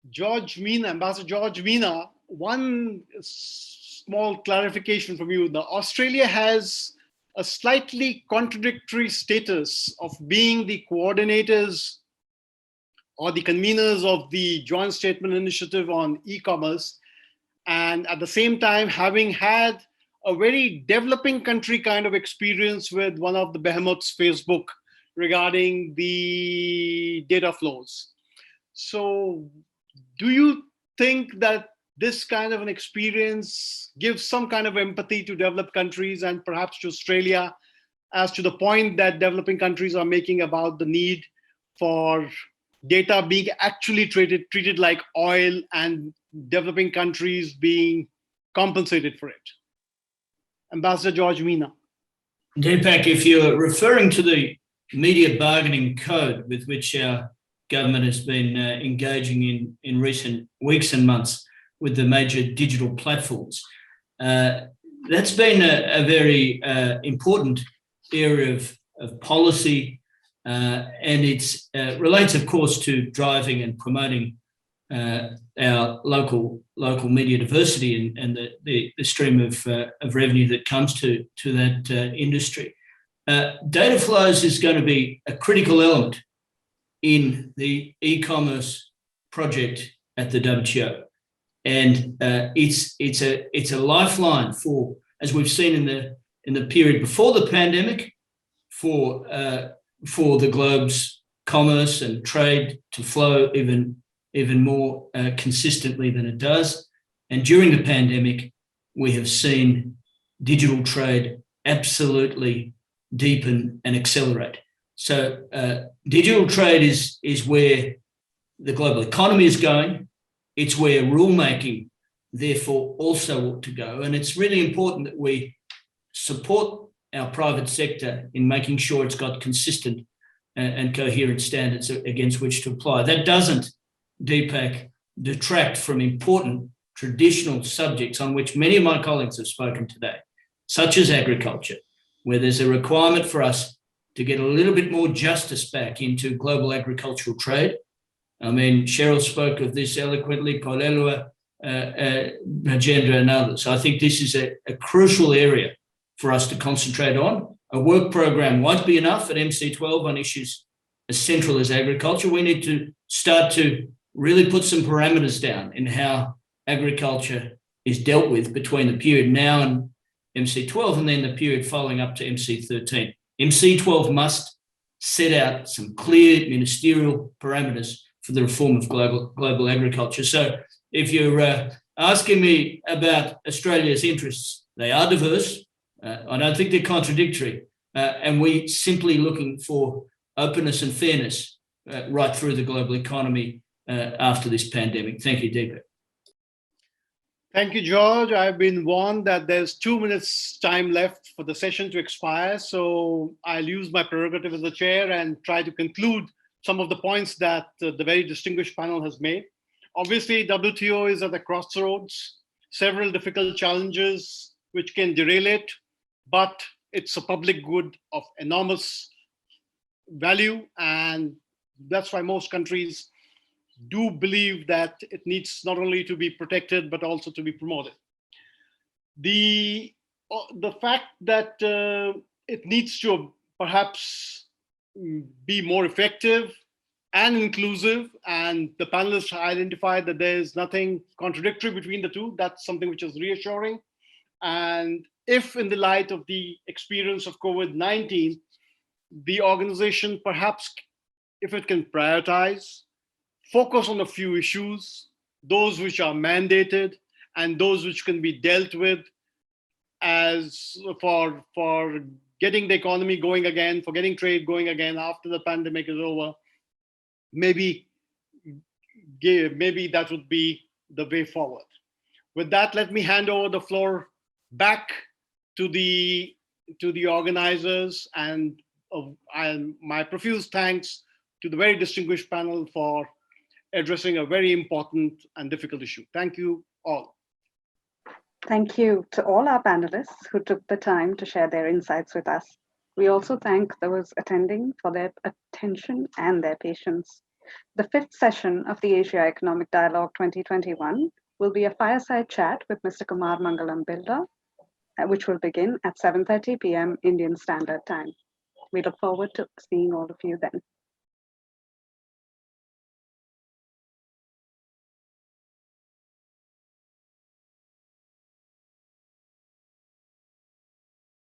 B: Ambassador George Mina, one small clarification from you. Australia has a slightly contradictory status of being the coordinators or the conveners of the Joint Statement Initiative on e-commerce, and at the same time having had a very developing country kind of experience with one of the behemoths, Facebook, regarding the data flows. So do you think that this kind of an experience gives some kind of empathy to developed countries and perhaps to Australia as to the point that developing countries are making about the need for data being actually treated like oil and developing countries being compensated for it? Ambassador George Mina.
G: Deepak, if you're referring to the media bargaining code with which our government has been engaging in recent weeks and months with the major digital platforms, that's been a very important area of policy, and it relates, of course, to driving and promoting our local media diversity and the stream of revenue that comes to that industry. Data flows is going to be a critical element in the e-commerce project at the WTO, and it's a lifeline for, as we've seen in the period before the pandemic, for the globe's commerce and trade to flow even more consistently than it does. And during the pandemic, we have seen digital trade absolutely deepen and accelerate. So digital trade is where the global economy is going. It's where rulemaking, therefore, also ought to go. And it's really important that we support our private sector in making sure it's got consistent and coherent standards against which to apply. That doesn't, Deepak, detract from important traditional subjects on which many of my colleagues have spoken today, such as agriculture, where there's a requirement for us to get a little bit more justice back into global agricultural trade. I mean, Cheryl spoke of this eloquently, Xolelwa, Brajendra and others. So I think this is a crucial area for us to concentrate on. A work program won't be enough at MC12 on issues as central as agriculture. We need to start to really put some parameters down in how agriculture is dealt with between the period now and MC12 and then the period following up to MC13. MC12 must set out some clear ministerial parameters for the reform of global agriculture. So if you're asking me about Australia's interests, they are diverse. I don't think they're contradictory. And we're simply looking for openness and fairness right through the global economy after this pandemic. Thank you, Deepak.
B: Thank you, George. I've been warned that there's 2 minutes time left for the session to expire. So I'll use my prerogative as the chair and try to conclude some of the points that the very distinguished panel has made. Obviously, WTO is at the crossroads, several difficult challenges which can derail it, but it's a public good of enormous value, and that's why most countries do believe that it needs not only to be protected but also to be promoted. The fact that it needs to perhaps be more effective and inclusive, and the panelists identified that there is nothing contradictory between the two, that's something which is reassuring. And if in the light of the experience of COVID-19, the organization perhaps, if it can prioritize, focus on a few issues, those which are mandated and those which can be dealt with as for getting the economy going again, for getting trade going again after the pandemic is over, maybe that would be the way forward. With that, let me hand over the floor back to the organizers, and my profuse thanks to the very distinguished panel for addressing a very important and difficult issue. Thank you all.
A: Thank you to all our panelists who took the time to share their insights with us. We also thank those attending for their attention and their patience. The fifth session of the Asia Economic Dialogue 2021 will be a fireside chat with Mr. Kumar Mangalam Bilda, which will begin at 7:30 p.m. Indian Standard Time. We look forward to seeing all of you then.